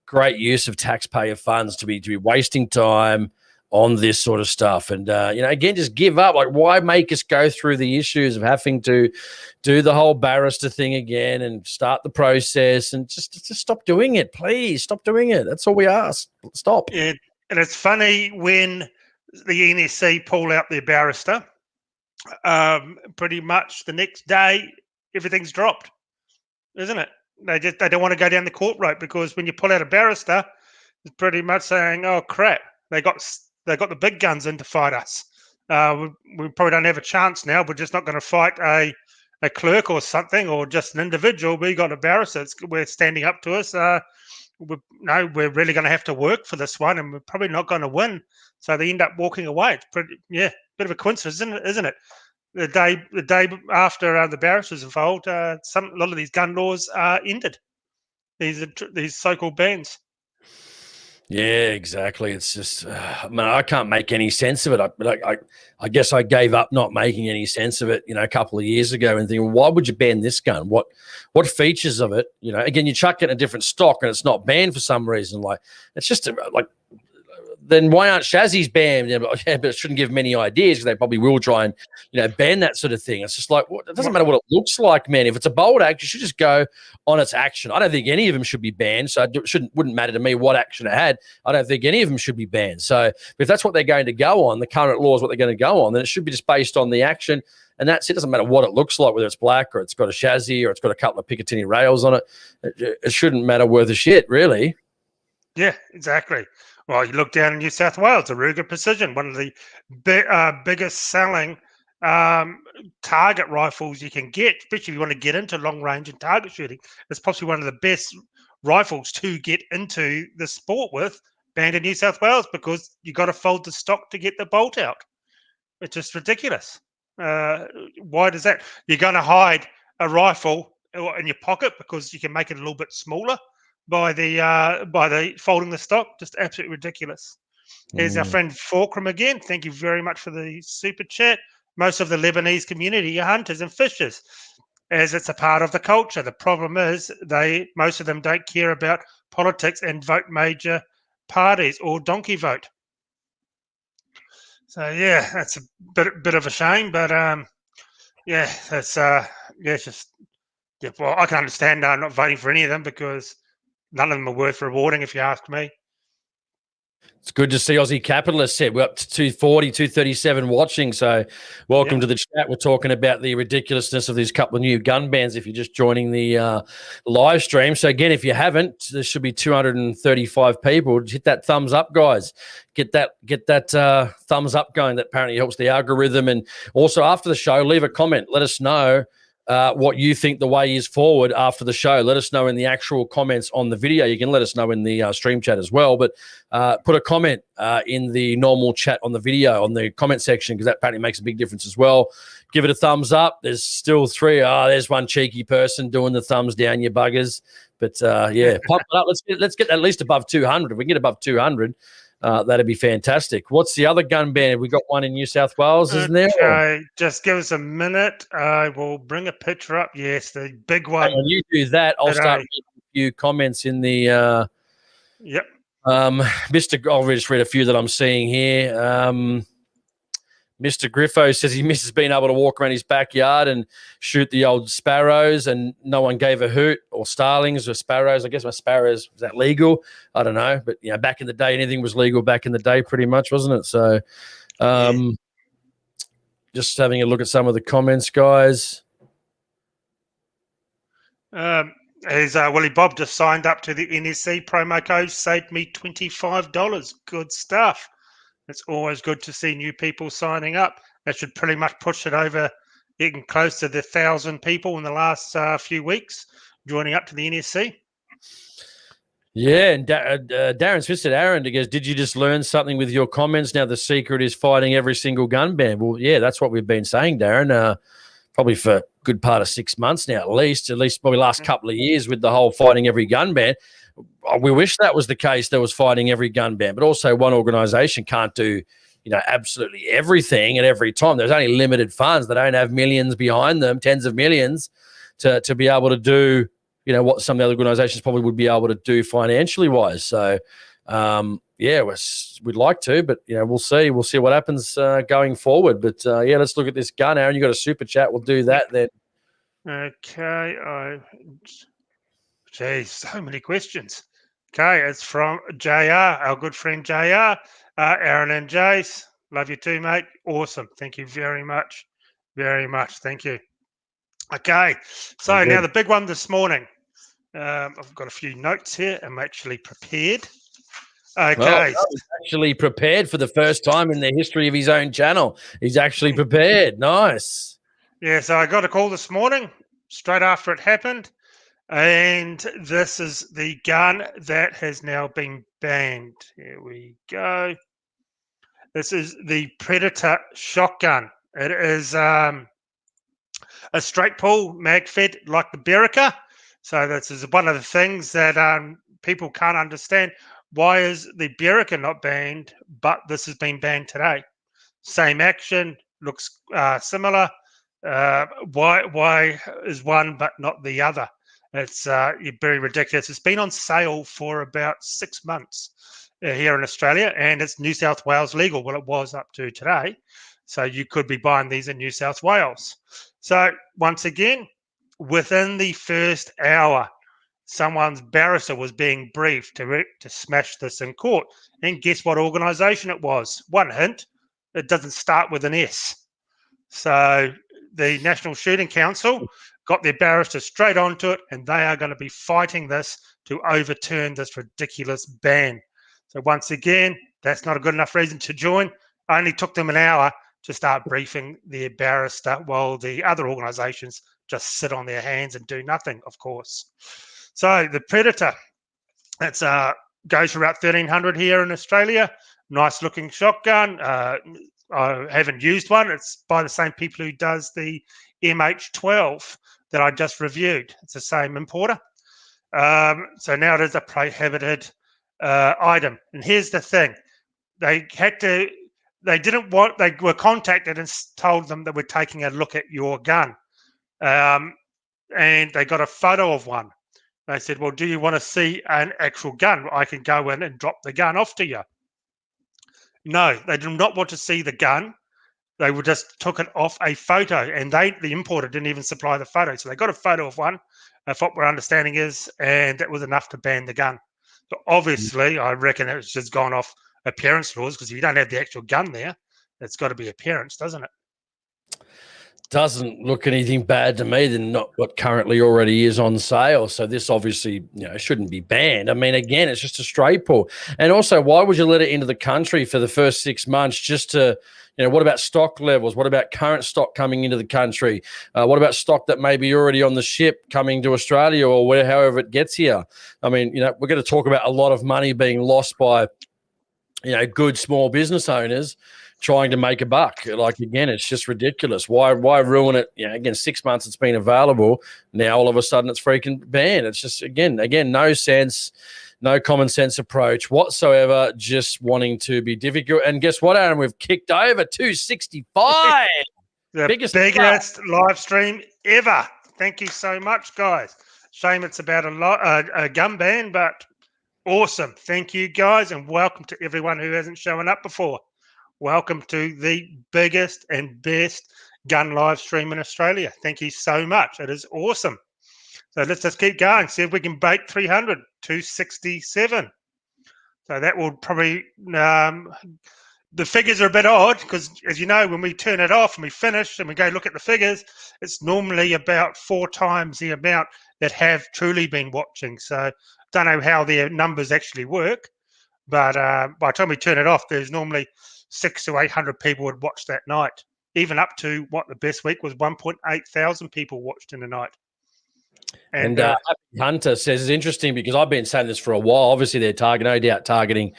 great use of taxpayer funds to be wasting time on this sort of stuff? And again, just give up. Like, why make us go through the issues of having to do the whole barrister thing again and start the process and just stop doing it, please. Stop doing it. That's all we ask. Stop. Yeah, and it's funny when the NSC pull out their barrister. Pretty much the next day, everything's dropped, isn't it? They don't want to go down the court route because when you pull out a barrister, it's pretty much saying, "Oh crap, they got the big guns in to fight us. We probably don't have a chance now. We're just not going to fight a clerk or something or just an individual. We got a barrister. We're standing up to us. We're really going to have to work for this one, and we're probably not going to win." So they end up walking away. It's bit of a coincidence, isn't it? The day after the barristers involved, a lot of these gun laws are ended. These so-called bans. Yeah, exactly. It's just, I can't make any sense of it. I guess I gave up not making any sense of it, a couple of years ago and thinking, why would you ban this gun? What features of it? Again, you chuck it in a different stock and it's not banned for some reason. Like, it's just then why aren't chassis banned? Yeah, but it shouldn't give them any ideas because they probably will try and, ban that sort of thing. It's just like, it doesn't matter what it looks like, man. If it's a bold act, you should just go on its action. I don't think any of them should be banned, so it wouldn't matter to me what action it had. I don't think any of them should be banned. So if that's what they're going to go on, the current law is what they're going to go on, then it should be just based on the action and that's it. Doesn't matter what it looks like, whether it's black or it's got a chassis or it's got a couple of Picatinny rails on it. It shouldn't matter worth a shit, really. Yeah, exactly. Well, you look down in New South Wales, Aruga Precision, one of the biggest selling target rifles you can get, especially if you want to get into long range and target shooting. It's possibly one of the best rifles to get into the sport with, banned in New South Wales, because you got to fold the stock to get the bolt out. It's just ridiculous. Why does that? You're going to hide a rifle in your pocket because you can make it a little bit smaller by the folding the stock. Just absolutely ridiculous. Here's our friend Fulcrum again. Thank you very much for the super chat. Most of the Lebanese community are hunters and fishers, as it's a part of the culture. The problem is most of them don't care about politics and vote major parties or donkey vote. So yeah, that's a bit of a shame, but that's it's just Well, I can understand not voting for any of them because none of them are worth rewarding, if you ask me. It's good to see Aussie Capitalist said we're up to 240, 237 watching. So welcome to the chat. We're talking about the ridiculousness of these couple of new gun bans if you're just joining the live stream. So again, if you haven't, there should be 235 people. Hit that thumbs up, guys. Get that thumbs up going. That apparently helps the algorithm. And also after the show, leave a comment. Let us know what you think the way is forward after the show. Let us know in the actual comments on the video. You can let us know in the stream chat as well, but put a comment in the normal chat on the video, on the comment section, because that apparently makes a big difference as well. Give it a thumbs up. There's still 3. There's one cheeky person doing the thumbs down, you buggers. But pop it up. Let's get at least above 200. If we can get above 200, that'd be fantastic. What's the other gun ban? We got one in New South Wales, isn't there? Okay, just give us a minute. I will bring a picture up. Yes, the big one. When you do that, I'll start reading a few comments in the. Yep. I'll just read a few that I'm seeing here. Mr. Griffo says he misses being able to walk around his backyard and shoot the old sparrows, and no one gave a hoot, or starlings or sparrows. I guess my sparrows, was that legal? I don't know. But, back in the day, anything was legal back in the day pretty much, wasn't it? So just having a look at some of the comments, guys. Willie Bob just signed up to the NSC promo code, saved me $25. Good stuff. It's always good to see new people signing up. That should pretty much push it over, getting close to the 1,000 people in the last few weeks joining up to the NSC. Yeah, and Darren Smith said, Aaron, he goes, did you just learn something with your comments? Now the secret is fighting every single gun ban. Well, yeah, that's what we've been saying, Darren, probably for a good part of 6 months now, at least probably last couple of years with the whole fighting every gun ban. We wish that was the case. There was fighting every gun ban, but also one organization can't do, absolutely everything at every time. There's only limited funds. They don't have millions behind them, tens of millions, to be able to do, what some of the other organizations probably would be able to do financially wise. So, we'd like to, but we'll see. We'll see what happens going forward. But let's look at this gun, Aaron. You got a super chat. We'll do that then. Okay. Geez, so many questions. Okay, it's from JR, our good friend JR. Aaron and Jace, love you too, mate. Awesome. Thank you very much. Very much. Thank you. Okay, so now the big one this morning. I've got a few notes here. I'm actually prepared. Okay. Well, he's actually prepared for the first time in the history of his own channel. He's actually prepared. Nice. Yeah, so I got a call this morning, straight after it happened. And this is the gun that has now been banned. Here we go. This is the Predator shotgun. It is a straight pull mag fed like the Berica. So this is one of the things that people can't understand. Why is the Berica not banned, but this has been banned today? Same action, looks similar. Why is one but not the other? It's very ridiculous. It's been on sale for about 6 months here in Australia, and it's New South Wales legal. Well, it was up to today. So you could be buying these in New South Wales. So once again, within the first hour, someone's barrister was being briefed to smash this in court. And guess what organisation it was? One hint, it doesn't start with an S. So the National Shooting Council got their barristers straight onto it, and they are going to be fighting this to overturn this ridiculous ban. So once again, that's not a good enough reason to join. Only took them an hour to start briefing their barrister, while the other organisations just sit on their hands and do nothing, of course. So the Predator, that's goes for about 1,300 here in Australia. Nice looking shotgun. I haven't used one. It's by the same people who does the MH12 that I just reviewed. It's the same importer. So now it is a prohibited item. And here's the thing: they were contacted and told them that we're taking a look at your gun, and they got a photo of one. They said, "Well, do you want to see an actual gun? I can go in and drop the gun off to you." No, they did not want to see the gun. They just took it off a photo, and the importer didn't even supply the photo. So they got a photo of one, if what we're understanding is, and that was enough to ban the gun. So obviously, I reckon it's just gone off appearance laws, because if you don't have the actual gun there, it's got to be appearance, doesn't it? Doesn't look anything bad to me than not what currently already is on sale. So this obviously, shouldn't be banned. I mean, again, it's just a straight pull. And also, why would you let it into the country for the first 6 months just to, what about stock levels? What about current stock coming into the country? What about stock that may be already on the ship coming to Australia or however it gets here? I mean, we're going to talk about a lot of money being lost by, good small business owners trying to make a buck. Like, again, it's just ridiculous. Why ruin it? Again, 6 months it's been available. Now all of a sudden it's freaking banned. It's just, again, no sense, no common sense approach whatsoever, just wanting to be difficult. And guess what, Aaron? We've kicked over 265. The biggest live stream ever. Thank you so much, guys. Shame it's about a gun ban, but awesome. Thank you, guys, and welcome to everyone who hasn't shown up before. Welcome to the biggest and best gun live stream in Australia. Thank you so much. It is awesome. So let's just keep going. See if we can break 300, 267. So that will probably, the figures are a bit odd because, as you know, when we turn it off and we finish and we go look at the figures, it's normally about 4 times the amount that have truly been watching. So don't know how their numbers actually work, but by the time we turn it off, there's normally 600 to 800 people would watch that night, even up to what the best week was 1.8 thousand people watched in a night. And Happy Hunter says it's interesting because I've been saying this for a while. Obviously, they're targeting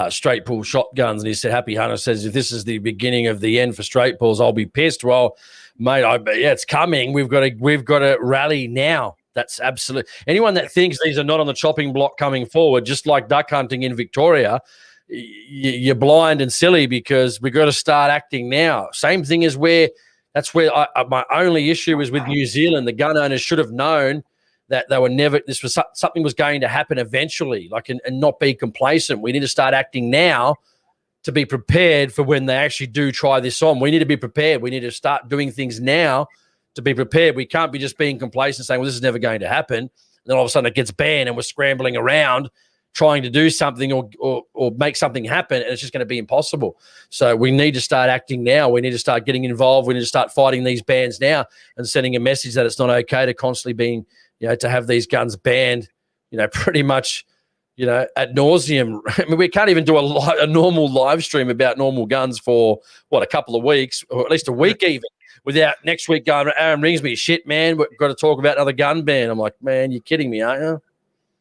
straight pull shotguns. And he said, Happy Hunter says, if this is the beginning of the end for straight pulls, I'll be pissed. Well, mate, it's coming. We've got to rally now. That's absolute. Anyone that thinks these are not on the chopping block coming forward, just like duck hunting in Victoria, you're blind and silly because we've got to start acting now. Same thing as that's where my only issue is with New Zealand. The gun owners should have known that they were something was going to happen eventually, and not be complacent. We need to start acting now to be prepared for when they actually do try this on. We need to be prepared. We need to start doing things now to be prepared. We can't be just being complacent saying, well, this is never going to happen. And then all of a sudden it gets banned and we're scrambling around trying to do something or make something happen, and it's just going to be impossible. So we need to start acting now. We need to start getting involved. We need to start fighting these bans now and sending a message that it's not okay to constantly being, to have these guns banned, pretty much, ad nauseum. I mean, we can't even do a normal live stream about normal guns for, a couple of weeks, or at least a week even, without next week going, Aaron rings me, shit, man, we've got to talk about another gun ban. I'm like, man, you're kidding me, aren't you?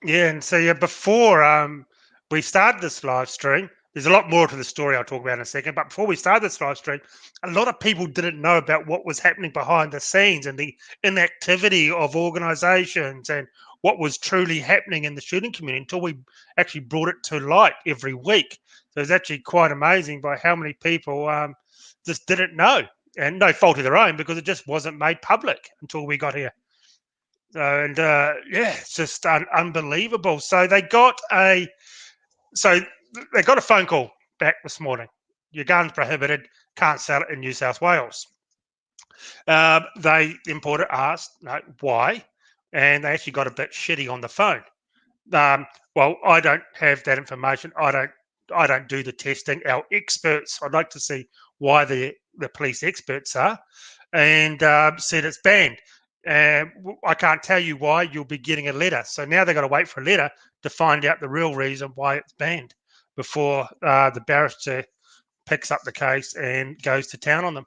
Yeah, and so before we started this live stream, there's a lot more to the story I'll talk about in a second, but before we started this live stream, a lot of people didn't know about what was happening behind the scenes and the inactivity of organisations and what was truly happening in the shooting community until we actually brought it to light every week. So it's actually quite amazing by how many people just didn't know, and no fault of their own because it just wasn't made public until we got here. It's just unbelievable. So they got a phone call back this morning. Your gun's prohibited. Can't sell it in New South Wales. The importer asked, why? And they actually got a bit shitty on the phone. Well, I don't have that information. I don't do the testing. Our experts, I'd like to see why the police experts are. and said it's banned. I can't tell you why. You'll be getting a letter. So now they've got to wait for a letter to find out the real reason why it's banned before the barrister picks up the case and goes to town on them.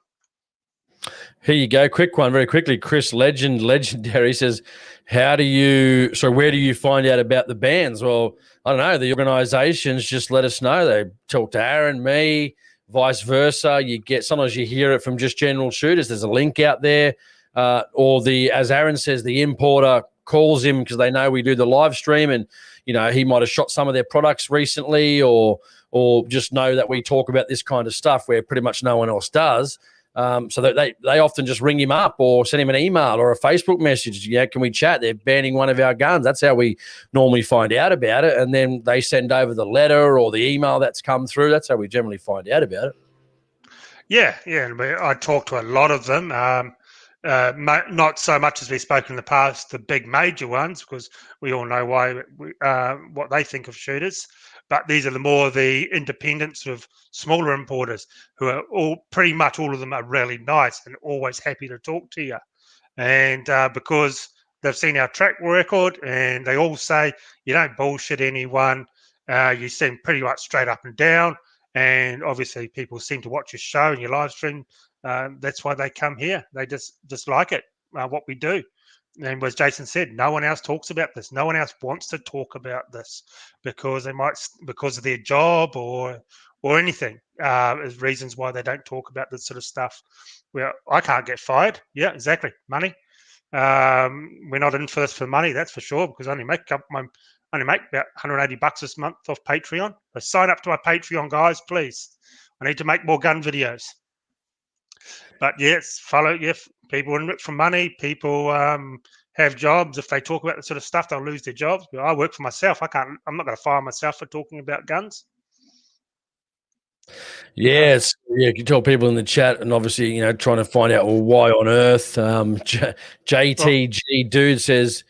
Here you go. Quick one, very quickly. Chris Legendary says, where do you find out about the bans? Well, I don't know. The organisations just let us know. They talk to Aaron, me, vice versa. Sometimes you hear it from just general shooters. There's a link out there. As Aaron says, the importer calls him because they know we do the live stream, and he might have shot some of their products recently, or just know that we talk about this kind of stuff where pretty much no one else does. So that they often just ring him up or send him an email or a Facebook message. Yeah, can we chat? They're banning one of our guns. That's how we normally find out about it. And then they send over the letter or the email that's come through. That's how we generally find out about it. Yeah. I talked to a lot of them. Not so much as we spoke in the past, the big major ones, because we all know what they think of shooters. But these are the independents of smaller importers who are pretty much all of them are really nice and always happy to talk to you. And because they've seen our track record, and they all say, you don't bullshit anyone. You seem pretty much straight up and down. And obviously people seem to watch your show and your live stream. That's why they come here. They just like it, what we do. And as Jason said, no one else talks about this. No one else wants to talk about this because of their job or anything. As reasons why they don't talk about this sort of stuff. Well, I can't get fired. Yeah, exactly. Money. We're not in for this for money, that's for sure. Because I only make about $180 this month off Patreon. So sign up to our Patreon, guys, please. I need to make more gun videos. But yes, people are in it for money. People have jobs. If they talk about the sort of stuff, they'll lose their jobs. But I work for myself. I'm not going to fire myself for talking about guns. Yes, you can tell people in the chat, and obviously, trying to find out why on earth. JTG Dude says,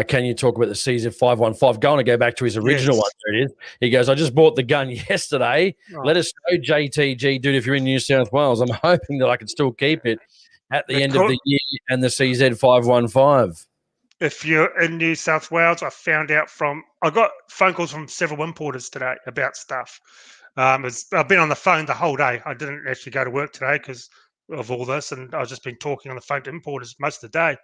can you talk about the CZ515? Going to go back to his original one. There it is. He goes, I just bought the gun yesterday. Oh. Let us know, JTG Dude, if you're in New South Wales. I'm hoping that I can still keep it at the end of the year and the CZ515. If you're in New South Wales, I got phone calls from several importers today about stuff. I've been on the phone the whole day. I didn't actually go to work today because of all this, and I've just been talking on the phone to importers most of the day.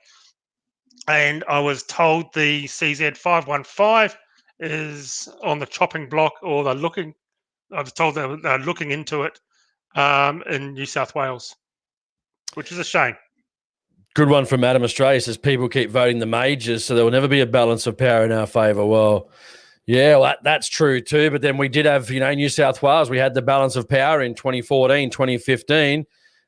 And I was told the CZ515 is on the chopping block, or I was told they're looking into it in New South Wales, which is a shame. Good one from Adam Australia. Says people keep voting the majors, so there will never be a balance of power in our favour. Well, yeah, well, that's true too. But then we did have, New South Wales, we had the balance of power in 2014, 2015.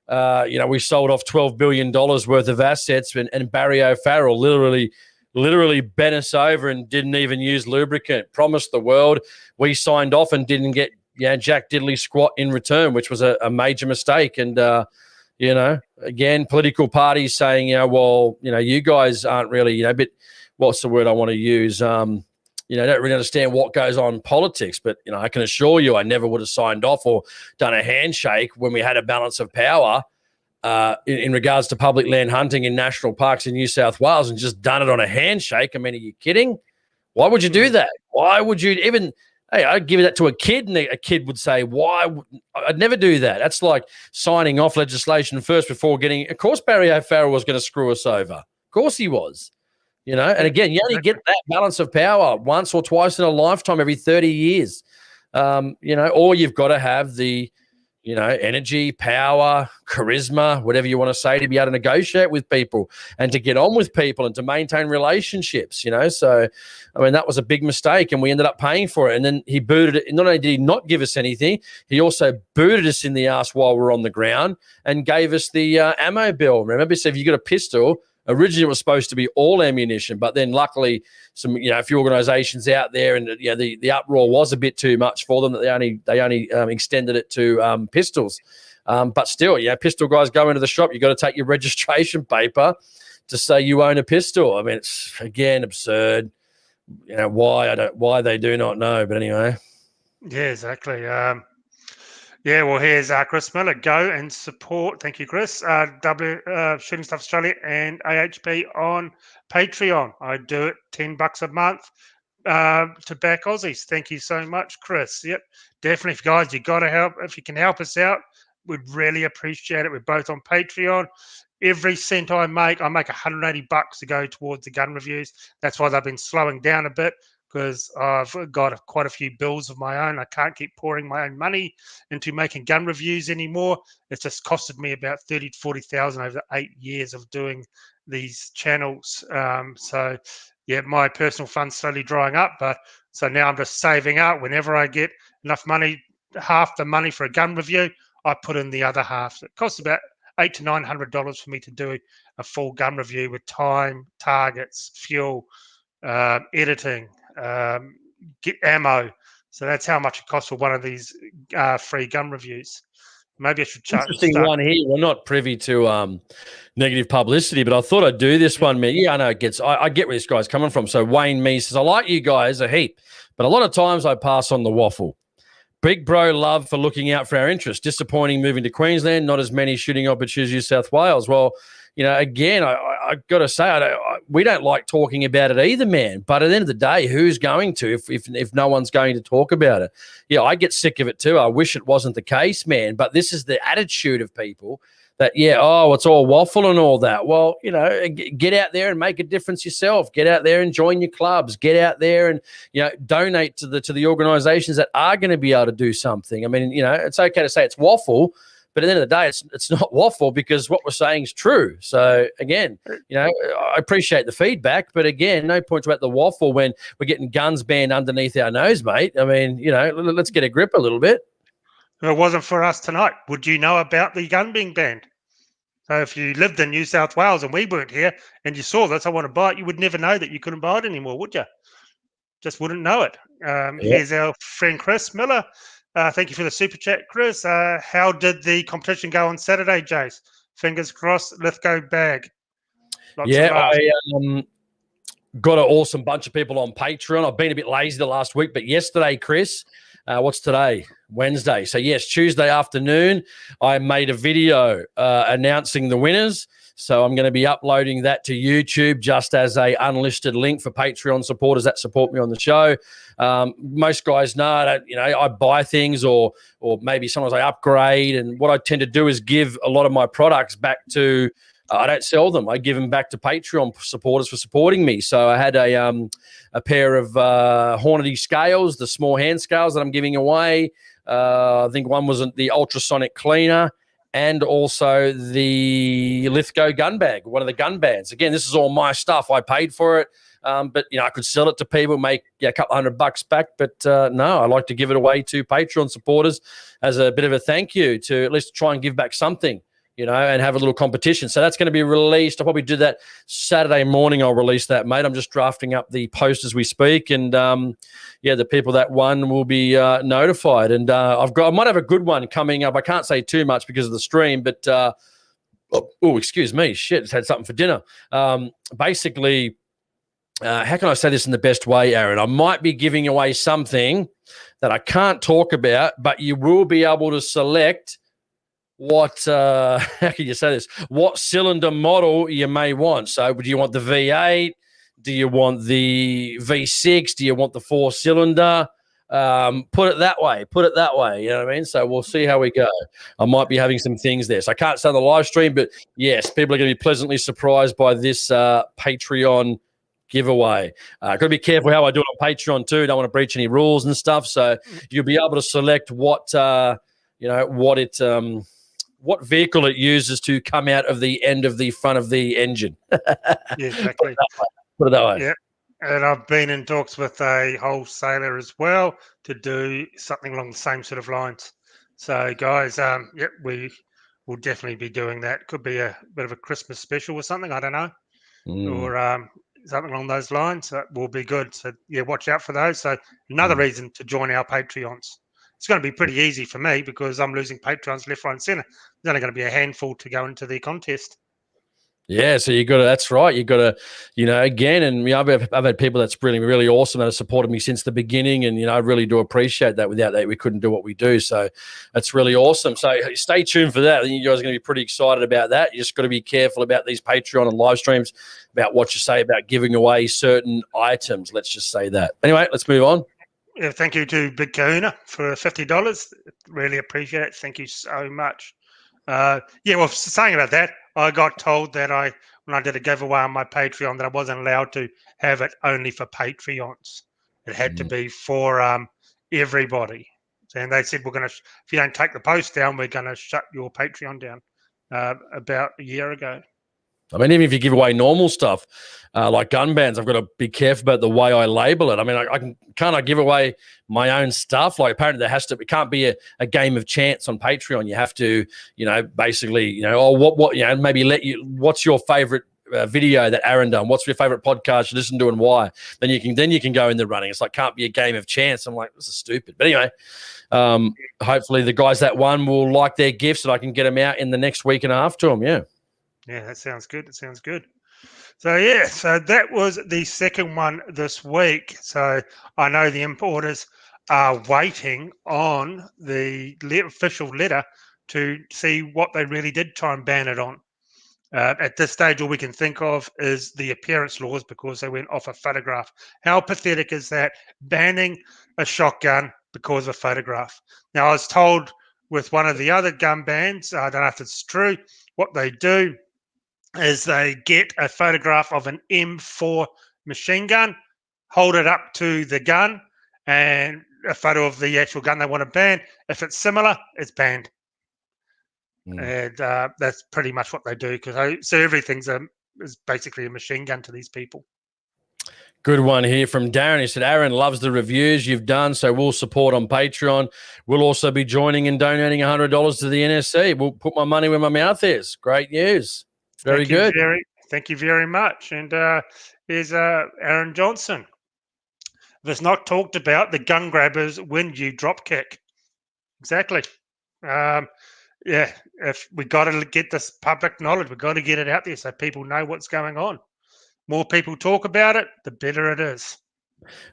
We sold off $12 billion worth of assets, and Barry O'Farrell literally bent us over and didn't even use lubricant, promised the world. We signed off and didn't get jack diddly squat in return, which was a major mistake. And, again, political parties saying, you guys aren't really, but what's the word I want to use? Don't really understand what goes on in politics, but, I can assure you I never would have signed off or done a handshake when we had a balance of power in regards to public land hunting in national parks in New South Wales, and just done it on a handshake. I mean, are you kidding? Why would you do that? Why would you even – hey, I'd give that to a kid, and a kid would say, why? I'd never do that. That's like signing off legislation first before getting – of course Barry O'Farrell was going to screw us over. Of course he was. And again, you only get that balance of power once or twice in a lifetime, every 30 years. Or you've got to have the, energy, power, charisma, whatever you want to say, to be able to negotiate with people and to get on with people and to maintain relationships, So, that was a big mistake, and we ended up paying for it. And then he booted it. Not only did he not give us anything, he also booted us in the ass while we were on the ground and gave us the ammo bill. Remember, so if you got a pistol, originally it was supposed to be all ammunition, but then luckily a few organisations out there, and the uproar was a bit too much for them, that they only extended it to pistols. But still, pistol guys go into the shop, you've got to take your registration paper to say you own a pistol. I mean, it's again absurd. Why they do not know, but anyway. Yeah, exactly. Yeah, well, here's Chris Miller. Go and support. Thank you, Chris. Shooting Stuff Australia and AHP on Patreon. I do it $10 a month to back Aussies. Thank you so much, Chris. Yep, definitely, guys. You got to help. If you can help us out, we'd really appreciate it. We're both on Patreon. Every cent I make $180 to go towards the gun reviews. That's why they've been slowing down a bit, because I've got quite a few bills of my own. I can't keep pouring my own money into making gun reviews anymore. It's just costed me about 30 to 40,000 over 8 years of doing these channels. So yeah, my personal fund's slowly drying up, but so now I'm just saving up. Whenever I get enough money, half the money for a gun review, I put in the other half. It costs about $800 to $900 for me to do a full gun review with time, targets, fuel, editing, get ammo. So that's how much it costs for one of these free gun reviews. Maybe I should Interesting one here. We're not privy to negative publicity, but I thought I'd do this one, man. Yeah, I know it gets. I get where this guy's coming from. So Wayne Me says, I like you guys a heap, but a lot of times I pass on the waffle. Big bro love for looking out for our interests. Disappointing moving to Queensland. Not as many shooting opportunities in New South Wales. Well, you know, again, I got to say, we don't like talking about it either, man. But at the end of the day, who's going to if no one's going to talk about it? Yeah, I get sick of it too. I wish it wasn't the case, man. But this is the attitude of people that, yeah, oh, it's all waffle and all that. Well, you know, get out there and make a difference yourself. Get out there and join your clubs. Get out there and, you know, donate to the organisations that are going to be able to do something. I mean, you know, it's okay to say it's waffle, but at the end of the day, it's not waffle, because what we're saying is true. So, again, you know, I appreciate the feedback, but, again, no point about the waffle when we're getting guns banned underneath our nose, mate. I mean, you know, let's get a grip a little bit. If it wasn't for us tonight, would you know about the gun being banned? So if you lived in New South Wales and we weren't here and you saw this, I want to buy it, you would never know that you couldn't buy it anymore, would you? Just wouldn't know it. Here's our friend Chris Miller. Thank you for the super chat, Chris. How did the competition go on Saturday, Jace? Fingers crossed, Lithgow bag. I got an awesome bunch of people on Patreon. I've been a bit lazy the last week, but yesterday, Chris, what's today? Wednesday. So, yes, Tuesday afternoon, I made a video announcing the winners. So I'm going to be uploading that to YouTube just as a unlisted link for Patreon supporters that support me on the show. Most guys know, I buy things or maybe sometimes I upgrade. And what I tend to do is give a lot of my products back to I don't sell them. I give them back to Patreon supporters for supporting me. So I had a pair of Hornady scales, the small hand scales that I'm giving away. I think one was the ultrasonic cleaner, and also the Lithgow gun bag, one of the gun bands. Again, this is all my stuff. I paid for it, but I could sell it to people, make a couple $100 back. But no, I like to give it away to Patreon supporters as a bit of a thank you, to at least try and give back something, and have a little competition. So that's going to be released. I'll probably do that Saturday morning. I'll release that, mate. I'm just drafting up the post as we speak. And, the people that won will be notified. And I might have a good one coming up. I can't say too much because of the stream, but, excuse me. Shit, just had something for dinner. Basically, how can I say this in the best way, Aaron? I might be giving away something that I can't talk about, but you will be able to select what how can you say this? What cylinder model you may want. So do you want the V8? Do you want the V6? Do you want the 4-cylinder? Put it that way. You know what I mean? So we'll see how we go. I might be having some things there. So I can't say on the live stream, but yes, people are going to be pleasantly surprised by this Patreon giveaway. Got to be careful how I do it on Patreon too. Don't want to breach any rules and stuff. So you'll be able to select what what vehicle it uses to come out of the end of the front of the engine. Yeah, exactly. Put it that way. Yeah. And I've been in talks with a wholesaler as well to do something along the same sort of lines. So, guys, we will definitely be doing that. Could be a bit of a Christmas special or something, I don't know, or something along those lines. That will be good. So, yeah, watch out for those. So, another reason to join our Patreons. It's going to be pretty easy for me because I'm losing Patrons left, right, and centre. There's only going to be a handful to go into the contest. Yeah, so that's right. You got to, again, and I've had people that's really, really awesome that have supported me since the beginning. And, I really do appreciate that. Without that, we couldn't do what we do. So that's really awesome. So stay tuned for that. I think you guys are going to be pretty excited about that. You just got to be careful about these Patreon and live streams, about what you say about giving away certain items. Let's just say that. Anyway, let's move on. Yeah, thank you to Big Kahuna for $50. Really appreciate it. Thank you so much. Well, saying about that, I got told that when I did a giveaway on my Patreon, that I wasn't allowed to have it only for Patreons. It had to be for everybody. And they said, if you don't take the post down, we're going to shut your Patreon down about a year ago. I mean, even if you give away normal stuff like gun bans, I've got to be careful about the way I label it. I mean, can't I give away my own stuff? Like, apparently it can't be a game of chance on Patreon. You have to, basically, what's your favorite video that Aaron done? What's your favorite podcast you listen to and why? Then you can go in the running. It's like, can't be a game of chance. I'm like, this is stupid. But anyway, hopefully the guys that won will like their gifts and I can get them out in the next week and a half to them. Yeah. Yeah, that sounds good. So that was the second one this week. So I know the importers are waiting on the official letter to see what they really did try and ban it on. At this stage, all we can think of is the appearance laws because they went off a photograph. How pathetic is that? Banning a shotgun because of a photograph. Now, I was told with one of the other gun bans, I don't know if it's true, what they do is they get a photograph of an M4 machine gun, hold it up to the gun, and a photo of the actual gun they want to ban. If it's similar, it's banned. And that's pretty much what they do. So everything's is basically a machine gun to these people. Good one here from Darren. He said, Aaron loves the reviews you've done, so we'll support on Patreon. We'll also be joining and donating $100 to the NSC. We'll put my money where my mouth is. Great news. Very good. Thank you very much. And here's Aaron Johnson. If it's not talked about, the gun grabbers win you drop kick. Exactly. If we got to get this public knowledge, we've got to get it out there so people know what's going on. More people talk about it, the better it is.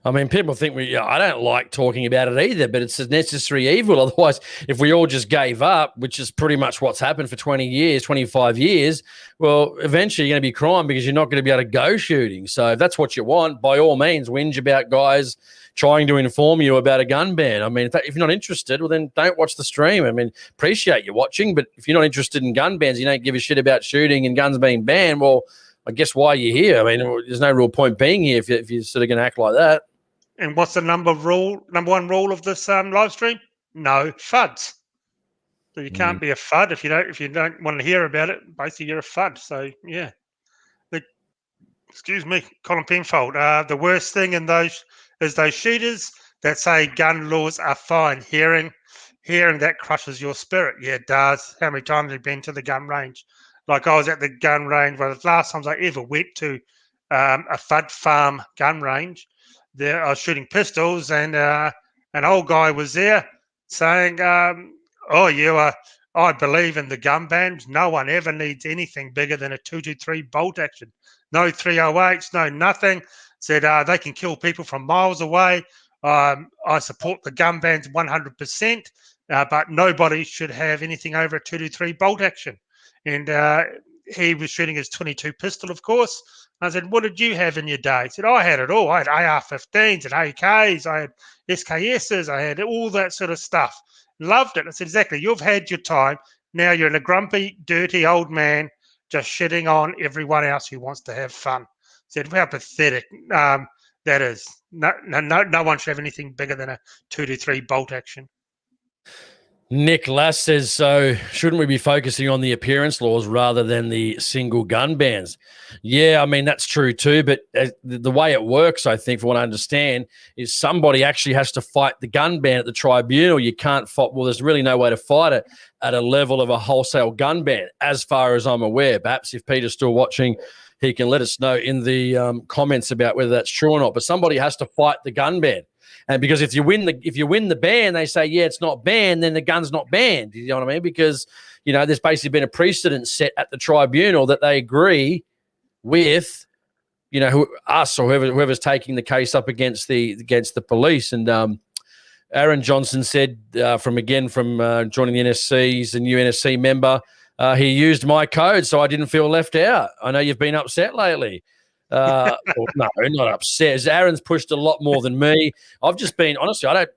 I mean, people think I don't like talking about it either, but it's a necessary evil. Otherwise, if we all just gave up, which is pretty much what's happened for 20 years, 25 years, well, eventually you're going to be crying because you're not going to be able to go shooting. So if that's what you want, by all means, whinge about guys trying to inform you about a gun ban. I mean, if you're not interested, well, then don't watch the stream. I mean, appreciate you watching, but if you're not interested in gun bans, you don't give a shit about shooting and guns being banned, well, I guess why you're here. I mean, there's no real point being here if you're sort of going to act like that. And what's the number one rule of this live stream? No FUDs. So you can't be a FUD if you don't want to hear about it. Basically, you're a FUD. So yeah. Excuse me, Colin Penfold. The worst thing in those is those shooters that say gun laws are fine. Hearing that crushes your spirit. Yeah, it does. How many times have you been to the gun range? Like I was at the gun range, one of the last times I ever went to a FUD farm gun range. There, I was shooting pistols, and an old guy was there saying, I believe in the gun bans. No one ever needs anything bigger than a 223 bolt action. No 308s, no nothing. Said they can kill people from miles away. I support the gun bans 100%, but nobody should have anything over a 223 bolt action. And he was shooting his 22 pistol, of course. I said, what did you have in your day? He said, I had it all. I had AR-15s and AKs. I had SKSs. I had all that sort of stuff. Loved it. I said, exactly. You've had your time. Now you're a grumpy, dirty old man just shitting on everyone else who wants to have fun. I said, how pathetic that is. No one should have anything bigger than a 223 bolt action. Nick Lass says, so shouldn't we be focusing on the appearance laws rather than the single gun bans? Yeah, I mean, that's true too. But the way it works, I think, from what I understand, is somebody actually has to fight the gun ban at the tribunal. You can't fight. Well, there's really no way to fight it at a level of a wholesale gun ban, as far as I'm aware. Perhaps if Peter's still watching, he can let us know in the comments about whether that's true or not. But somebody has to fight the gun ban. And because if you win the ban, they say, yeah, it's not banned, then the gun's not banned. You know what I mean? Because, there's basically been a precedent set at the tribunal that they agree with, us or whoever's taking the case up against the police. And Aaron Johnson said from joining the NSC, he's a new NSC member, he used my code, so I didn't feel left out. I know you've been upset lately. No, not upset. Aaron's pushed a lot more than me. I've just been, honestly, I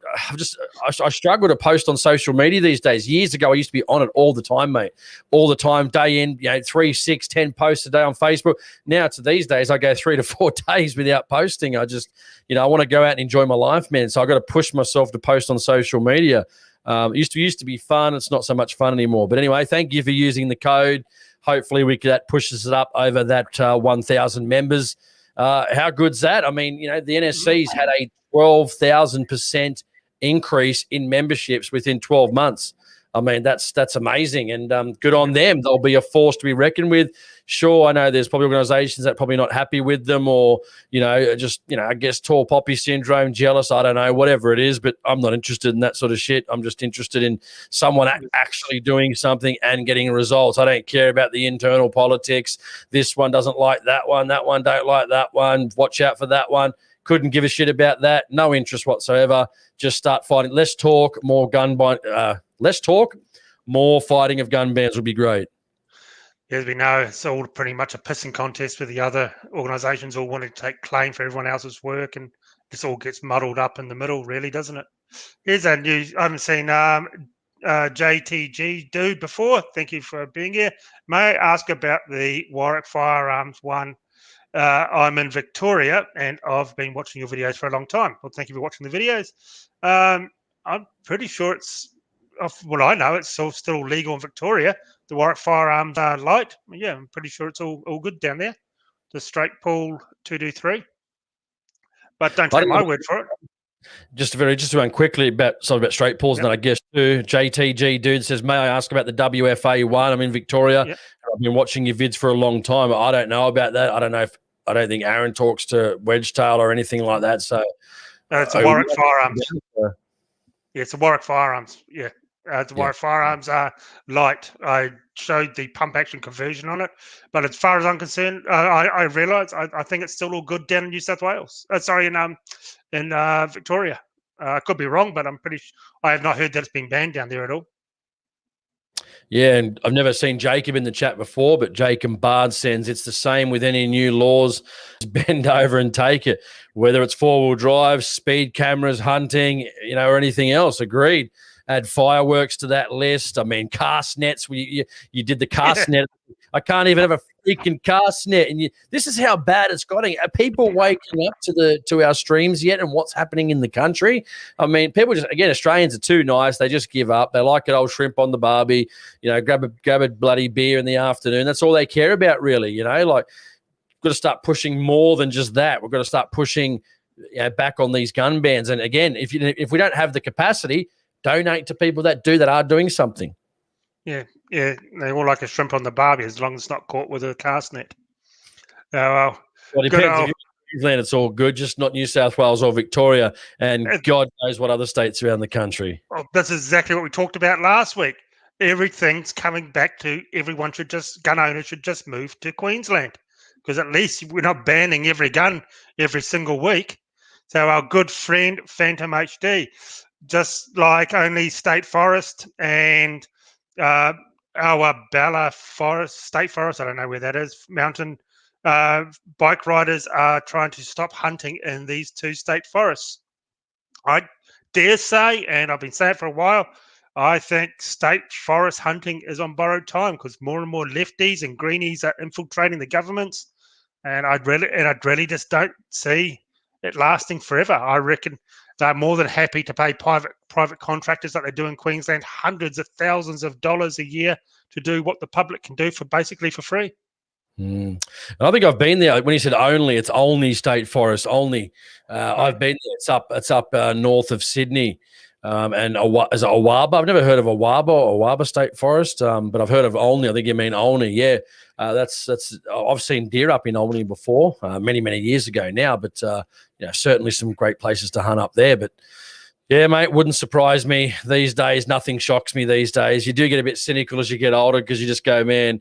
struggle to post on social media these days. Years ago, I used to be on it all the time, mate. All the time, day in, 3, 6, 10 posts a day on Facebook. Now to these days, I go 3 to 4 days without posting. I just, I want to go out and enjoy my life, man. So I got to push myself to post on social media. It used to be fun. It's not so much fun anymore. But anyway, thank you for using the code. Hopefully that pushes it up over that 1,000 members. How good's that? I mean, the NSC's had a 12,000% increase in memberships within 12 months. I mean, that's amazing, and good on them. They'll be a force to be reckoned with. Sure, I know there's probably organisations that are probably not happy with them, or I guess tall poppy syndrome, jealous. I don't know, whatever it is, but I'm not interested in that sort of shit. I'm just interested in someone actually doing something and getting results. I don't care about the internal politics. This one doesn't like that one. That one don't like that one. Watch out for that one. Couldn't give a shit about that. No interest whatsoever. Just start fighting. Less talk, more less talk, more fighting of gun bans would be great. As we know, it's all pretty much a pissing contest with the other organisations all wanting to take claim for everyone else's work, and this all gets muddled up in the middle, really, doesn't it? Here's a news. I haven't seen JTG dude before. Thank you for being here. May I ask about the Warwick Firearms one? I'm in Victoria, and I've been watching your videos for a long time. Well, thank you for watching the videos. I'm pretty sure it's, well, I know it's still legal in Victoria. The Warwick Firearms light. Yeah, I'm pretty sure it's all good down there. The straight pull 223. But don't take my word for it. Just to run quickly about straight pulls, and then I guess too. JTG dude says, may I ask about the WFA one? I'm in Victoria. Yep. I've been watching your vids for a long time. I don't know about that. I don't think Aaron talks to Wedgetail or anything like that. So it's a Warwick Firearms. Yeah, it's a Warwick Firearms. Yeah. The Warwick Firearms are light. I showed the pump action conversion on it, but as far as I'm concerned, I realise I think it's still all good down in New South Wales. In Victoria. I could be wrong, but I'm pretty sure I have not heard that it's been banned down there at all. Yeah, and I've never seen Jacob in the chat before, but Jacob Bard sends it's the same with any new laws. Just bend over and take it, whether it's four-wheel drive, speed cameras, hunting, or anything else. Agreed. Add fireworks to that list. I mean, Castnets. You did the Castnet. I can't even have a freaking Castnet. And this is how bad it's gotten. Are people waking up to our streams yet and what's happening in the country? I mean, people just, again, Australians are too nice. They just give up. They like an old shrimp on the barbie. Grab a bloody beer in the afternoon. That's all they care about, really. Got to start pushing more than just that. We've got to start pushing back on these gun bans. And again, if we don't have the capacity, donate to people that are doing something. Yeah, they all like a shrimp on the barbie as long as it's not caught with a Castnet. Well, it depends. If you're in Queensland, it's all good, just not New South Wales or Victoria, and God knows what other states around the country. Well, that's exactly what we talked about last week. Everything's coming back to gun owners should just move to Queensland, because at least we're not banning every gun every single week. So our good friend Phantom HD, just like only State Forest and our Bella Forest, State Forest, I don't know where that is, mountain bike riders are trying to stop hunting in these two state forests. I dare say, and I've been saying it for a while, I think state forest hunting is on borrowed time because more and more lefties and greenies are infiltrating the governments, and I'd really just don't see it lasting forever. I reckon they're more than happy to pay private contractors like they do in Queensland hundreds of thousands of dollars a year to do what the public can do for free. And I think I've been there. When you said only, it's only state forest only. I've been there. It's up north of Sydney. And is it Awaba? I've never heard of Awaba State Forest, but I've heard of Olney. I think you mean Olney. Yeah, that's. I've seen deer up in Olney before, many years ago now. But certainly some great places to hunt up there. But yeah, mate, wouldn't surprise me these days. Nothing shocks me these days. You do get a bit cynical as you get older because you just go, man.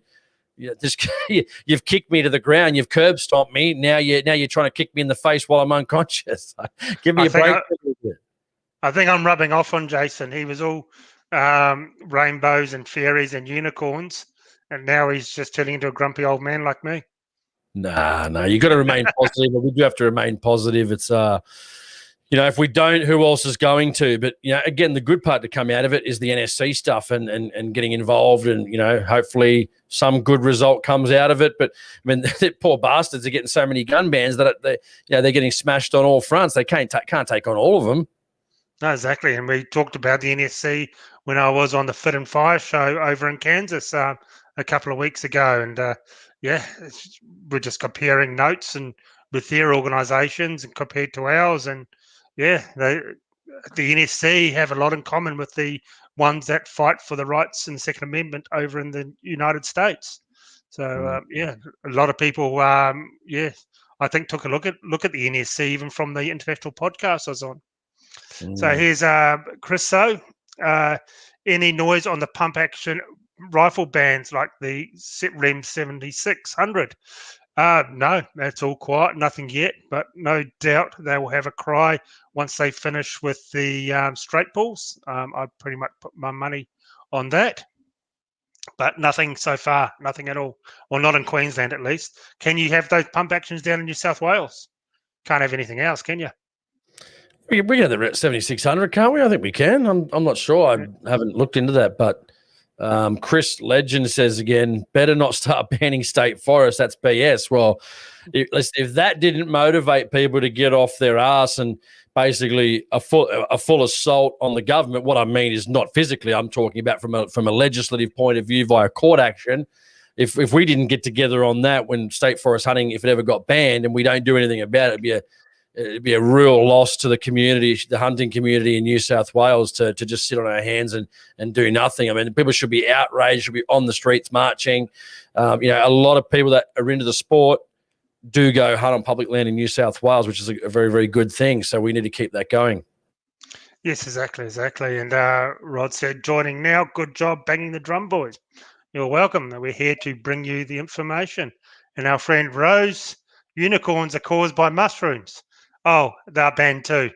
You've kicked me to the ground. You've curb stomped me. Now you're trying to kick me in the face while I'm unconscious. Give me a break. I think I'm rubbing off on Jason. He was all rainbows and fairies and unicorns, and now he's just turning into a grumpy old man like me. Nah, you got to remain positive. We do have to remain positive. It's if we don't, who else is going to? But again, the good part to come out of it is the NSC stuff and getting involved, and hopefully some good result comes out of it. But I mean, the poor bastards are getting so many gun bans that they're getting smashed on all fronts. They can't take on all of them. No, exactly. And we talked about the NSC when I was on the Fit and Fire show over in Kansas a couple of weeks ago. And we're just comparing notes and with their organisations and compared to ours. And the NSC have a lot in common with the ones that fight for the rights and the Second Amendment over in the United States. So, a lot of people, I think took a look at the NSC even from the international podcast I was on. So here's Chris. So any noise on the pump action rifle bands like the Rem 7600? No, that's all quiet. Nothing yet, but no doubt they will have a cry once they finish with the straight balls. I pretty much put my money on that, but nothing so far. Nothing at all, or not in Queensland at least. Can you have those pump actions down in New South Wales? Can't have anything else, can you? We get the 7600, can't we? I think we can. I'm not sure. I haven't looked into that, but Chris Legend says again, better not start banning state forests. That's BS. Well, if that didn't motivate people to get off their ass and basically a full assault on the government, what I mean is not physically. I'm talking about from a legislative point of view via court action. If we didn't get together on that when state forest hunting, if it ever got banned, and we don't do anything about it, it'd be a real loss to the community, the hunting community in New South Wales to just sit on our hands and do nothing. I mean, people should be outraged, should be on the streets marching. A lot of people that are into the sport do go hunt on public land in New South Wales, which is a very, very good thing. So we need to keep that going. Yes, exactly. And Rod said, joining now, good job banging the drum, boys. You're welcome. We're here to bring you the information. And our friend Rose, unicorns are caused by mushrooms. Oh, they're banned too.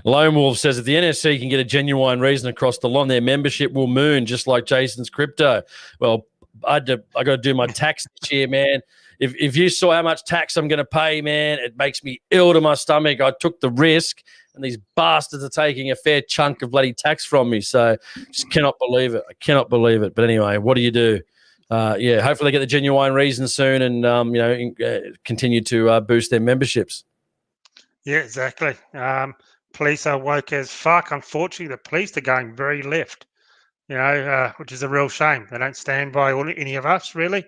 Lone Wolf says if the NSC can get a genuine reason across the line, their membership will moon, just like Jason's crypto. Well, I got to do my tax this year, man. If you saw how much tax I'm going to pay, man, it makes me ill to my stomach. I took the risk, and these bastards are taking a fair chunk of bloody tax from me. So just cannot believe it. I cannot believe it. But anyway, what do you do? Hopefully they get the genuine reason soon and, continue to boost their memberships. Yeah, exactly. Police are woke as fuck. Unfortunately, the police are going very left, which is a real shame. They don't stand by any of us, really,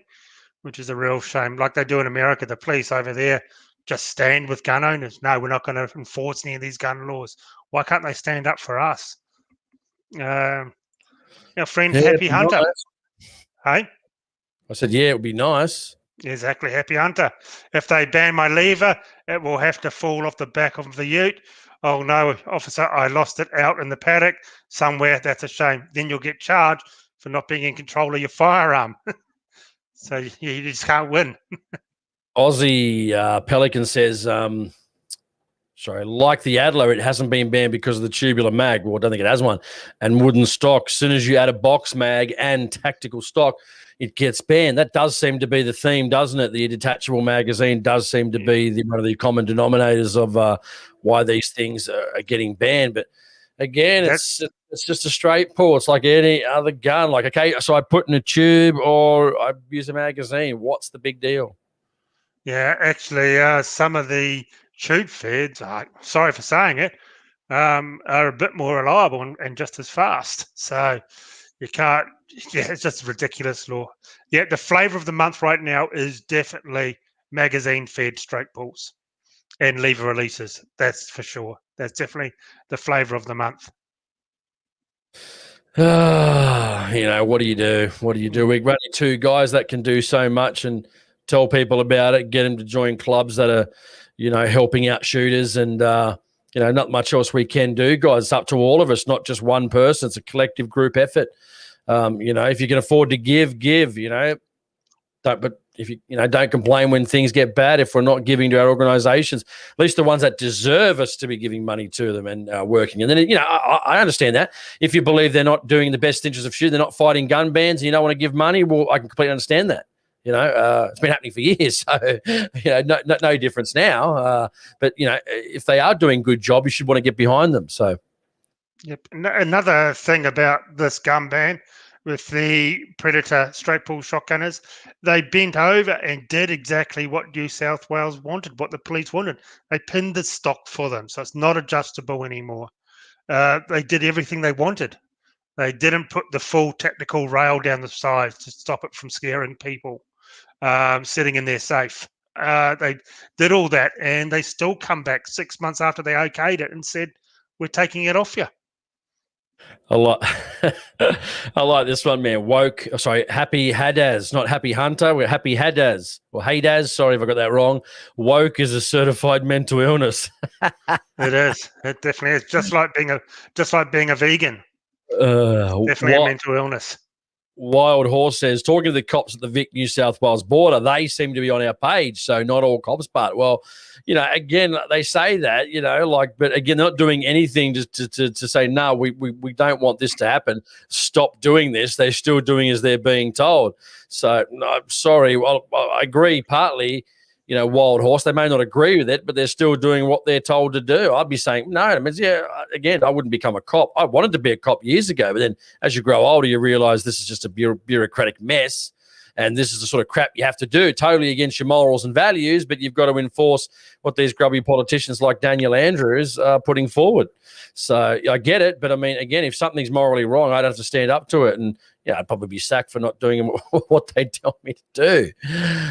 which is a real shame. Like they do in America, the police over there just stand with gun owners. No, we're not going to enforce any of these gun laws. Why can't they stand up for us? Our friend Happy Hunter. Hey? I said, yeah, it would be nice. Exactly, Happy Hunter. If they ban my lever, it will have to fall off the back of the ute. Oh, no, officer, I lost it out in the paddock somewhere. That's a shame. Then you'll get charged for not being in control of your firearm. So you just can't win. Aussie Pelican says, like the Adler, it hasn't been banned because of the tubular mag. Well, I don't think it has one. And wooden stock. As soon as you add a box mag and tactical stock, it gets banned. That does seem to be the theme, doesn't it? The detachable magazine does seem to be one of the common denominators of why these things are getting banned. But again, it's just a straight pull. It's like any other gun. Like, okay, so I put in a tube or I use a magazine. What's the big deal? Yeah, actually, some of the tube feds, sorry for saying it, are a bit more reliable and just as fast. So you can't, it's just a ridiculous law. Yeah, the flavour of the month right now is definitely magazine-fed straight pulls. and lever releases. That's for sure. That's definitely the flavour of the month. What do you do? What do you do? We're only two guys that can do so much and tell people about it, get them to join clubs that are, helping out shooters, and not much else we can do, guys. It's up to all of us, not just one person. It's a collective group effort. If you can afford to give. But if don't complain when things get bad. If we're not giving to our organisations, at least the ones that deserve us to be giving money to them and working. And then I understand that if you believe they're not doing the best interest of shooters, they're not fighting gun bans, and you don't want to give money. Well, I can completely understand that. It's been happening for years, so no difference now. But if they are doing a good job, you should want to get behind them. So, yep. Another thing about this gun ban with the Predator straight pull shotgunners, they bent over and did exactly what New South Wales wanted, what the police wanted. They pinned the stock for them, so it's not adjustable anymore. They did everything they wanted. They didn't put the full tactical rail down the side to stop it from scaring people sitting in their safe. They did all that, and they still come back 6 months after they okayed it and said, we're taking it off you. I like this one, man. Happy Haddaz, not Happy Hunter. We're Happy Haddaz or Haydaz. Sorry if I got that wrong. Woke is a certified mental illness. It is. It definitely is. Just like being a vegan. Definitely a mental illness. Wild Horse says, talking to the cops at the Vic New South Wales border, they seem to be on our page, so not all cops, but well, again, they say that, but again, they're not doing anything to say, no, we don't want this to happen. Stop doing this. They're still doing as they're being told. So, no, sorry. Well, I agree partly, Wild Horse. They may not agree with it, but they're still doing what they're told to do. I'd be saying, no, I mean, again, I wouldn't become a cop. I wanted to be a cop years ago, but then as you grow older, you realize this is just a bureaucratic mess. And this is the sort of crap you have to do, totally against your morals and values, but you've got to enforce what these grubby politicians like Daniel Andrews are putting forward. So I get it, but I mean, again, if something's morally wrong, I'd have to stand up to it, and I'd probably be sacked for not doing what they tell me to do.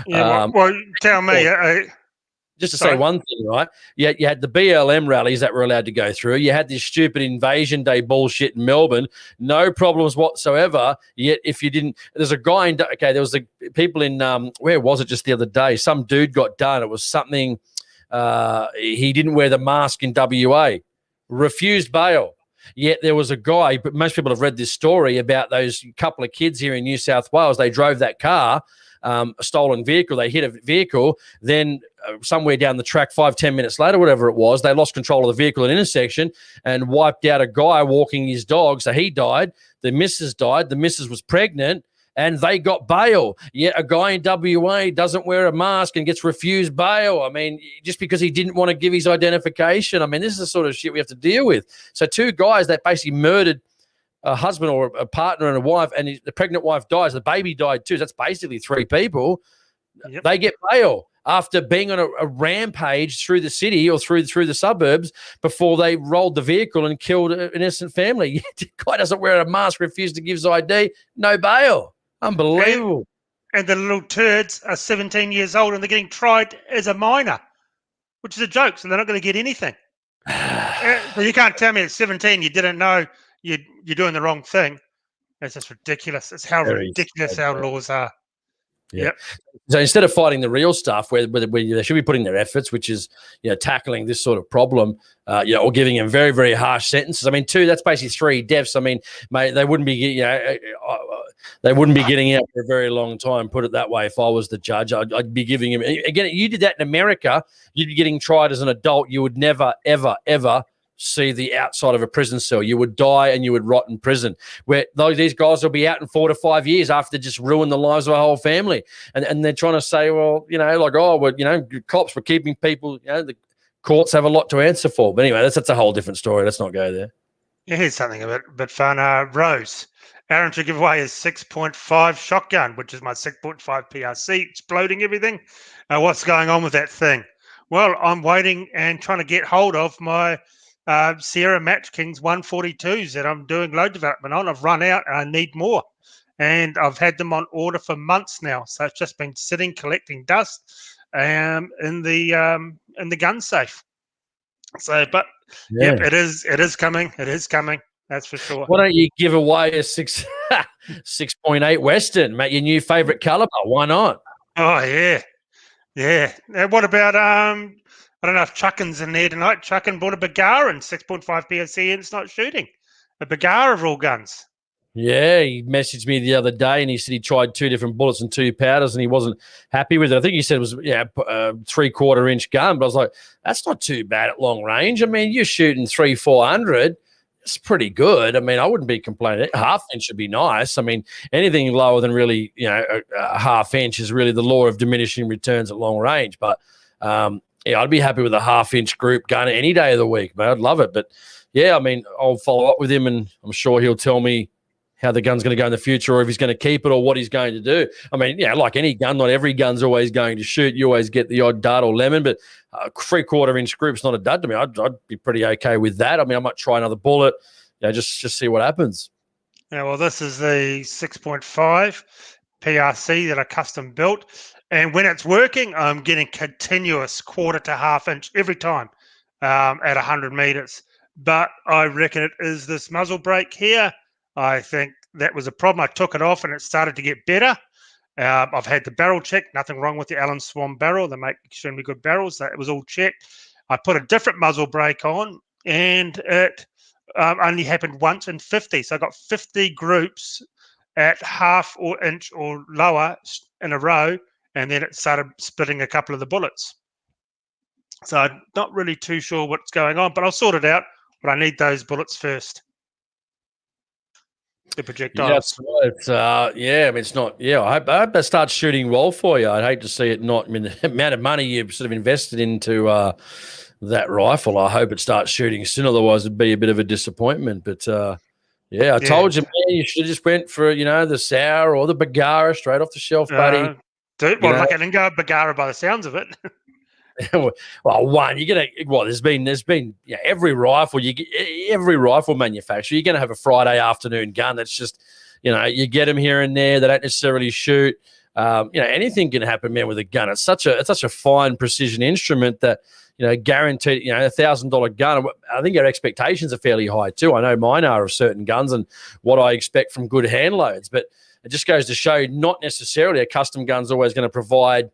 Yeah, well, tell me. Just to say one thing, right? You had the BLM rallies that were allowed to go through. You had this stupid Invasion Day bullshit in Melbourne. No problems whatsoever. Yet if you didn't, there's a guy in, there was the people in, where was it just the other day? Some dude got done. It was something, he didn't wear the mask in WA. Refused bail. Yet there was a guy, but most people have read this story about those couple of kids here in New South Wales. They drove that car, a stolen vehicle. They hit a vehicle. Then somewhere down the track, 5-10 minutes later, whatever it was, they lost control of the vehicle at an intersection and wiped out a guy walking his dog. So he died. The missus died. The missus was pregnant. And they got bail. Yet a guy in WA doesn't wear a mask and gets refused bail. I mean, just because he didn't want to give his identification. I mean, this is the sort of shit we have to deal with. So two guys that basically murdered a husband or a partner and a wife, and the pregnant wife dies. The baby died too. So that's basically three people. Yep. They get bail after being on a rampage through the city or through the suburbs before they rolled the vehicle and killed an innocent family. The guy doesn't wear a mask, refused to give his ID, no bail. Unbelievable. And the little turds are 17 years old and they're getting tried as a minor, which is a joke. So they're not going to get anything. So you can't tell me at 17 you didn't know you're doing the wrong thing. It's just ridiculous. It's how ridiculous our laws are. Yeah. Yep. So instead of fighting the real stuff, where they should be putting their efforts, which is tackling this sort of problem, or giving them very, very harsh sentences. I mean, that's basically 3 deaths. I mean, mate, they wouldn't be getting out for a very long time. Put it that way. If I was the judge, I'd be giving him again. You did that in America, you'd be getting tried as an adult. You would never, ever, ever see the outside of a prison cell. You would die and you would rot in prison, where these guys will be out in 4 to 5 years after they just ruined the lives of a whole family. And they're trying to say, well, cops were keeping people, the courts have a lot to answer for. But anyway, that's a whole different story. Let's not go there. Yeah, here's something a bit fun. Rose, Aaron to give away his 6.5 shotgun, which is my 6.5 PRC, exploding everything. What's going on with that thing? Well, I'm waiting and trying to get hold of my Sierra Match Kings 142s that I'm doing load development on. I've run out and I need more. And I've had them on order for months now. So it's just been sitting, collecting dust. in the gun safe. So, but Yeah. yep, it is coming. It is coming. That's for sure. Why don't you give away a 6.8 Western, mate? Your new favorite caliber? Why not? Oh yeah, yeah. Now, what about I don't know if Chuckin's in there tonight. Chuckin bought a Bagarin 6.5 PSC and it's not shooting. A Bagara of all guns. Yeah, he messaged me the other day and he said he tried 2 different bullets and 2 powders and he wasn't happy with it. I think he said it was a 3/4 inch gun, but I was like, that's not too bad at long range. I mean, you're shooting 300-400. It's pretty good. I mean, I wouldn't be complaining. Half inch would be nice. I mean, anything lower than really, a half inch is really the law of diminishing returns at long range. But I'd be happy with a half-inch group gun any day of the week, man. I'd love it. But yeah, I mean, I'll follow up with him and I'm sure he'll tell me how the gun's going to go in the future or if he's going to keep it or what he's going to do. I mean, like any gun, not every gun's always going to shoot. You always get the odd dud or lemon, but 3/4 inch group's not a dud to me. I'd be pretty okay with that. I mean, I might try another bullet, just see what happens. Yeah, well, this is the 6.5 PRC that I custom built. And when it's working, I'm getting continuous 1/4 to half inch every time at 100 meters. But I reckon it is this muzzle brake here. I think that was a problem. I took it off and it started to get better. I've had the barrel checked. Nothing wrong with the Allen Swan barrel. They make extremely good barrels. It was all checked. I put a different muzzle brake on and it only happened once in 50. So I got 50 groups at half or inch or lower in a row. And then it started splitting a couple of the bullets. So I'm not really too sure what's going on, but I'll sort it out. But I need those bullets first. The projectiles. Yeah, that's right. I mean, it's not. Yeah, I hope that starts shooting well for you. I'd hate to see it not. I mean, the amount of money you've sort of invested into that rifle, I hope it starts shooting soon. Otherwise, it'd be a bit of a disappointment. But I told you, man, you should have just went for the Sour or the Bagara straight off the shelf, buddy. Like I didn't go Bagara by the sounds of it. Well, one, you're gonna. Well, there's been every rifle every rifle manufacturer. You're gonna have a Friday afternoon gun that's just, you get them here and there. They don't necessarily shoot. Anything can happen, man, with a gun. It's such a fine precision instrument that guaranteed. $1,000 gun. I think our expectations are fairly high too. I know mine are of certain guns and what I expect from good hand loads. But it just goes to show, not necessarily a custom gun's always going to provide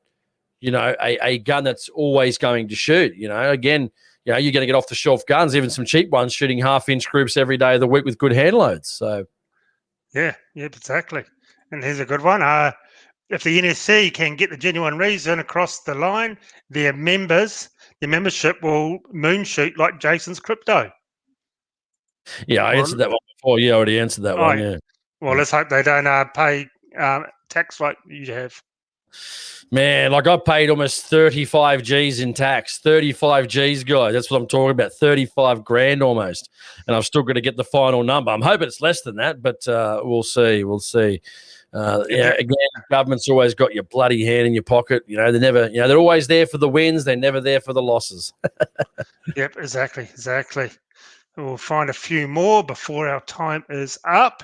a gun that's always going to shoot. Again, you're going to get off the shelf guns, even some cheap ones, shooting half-inch groups every day of the week with good hand loads. So, yeah, exactly. And here's a good one. If the NSC can get the genuine reason across the line, their membership will moon shoot like Jason's crypto. Yeah, I answered that one before. Yeah, I already answered that one. Yeah. Well, let's hope they don't pay tax like you have. Man, like I paid almost 35 G's in tax. 35 G's, guys. That's what I'm talking about. 35 grand almost. And I've still got to get the final number. I'm hoping it's less than that, but we'll see. We'll see. Again, government's always got your bloody hand in your pocket. They're never, they're always there for the wins. They're never there for the losses. Yep, exactly. We'll find a few more before our time is up.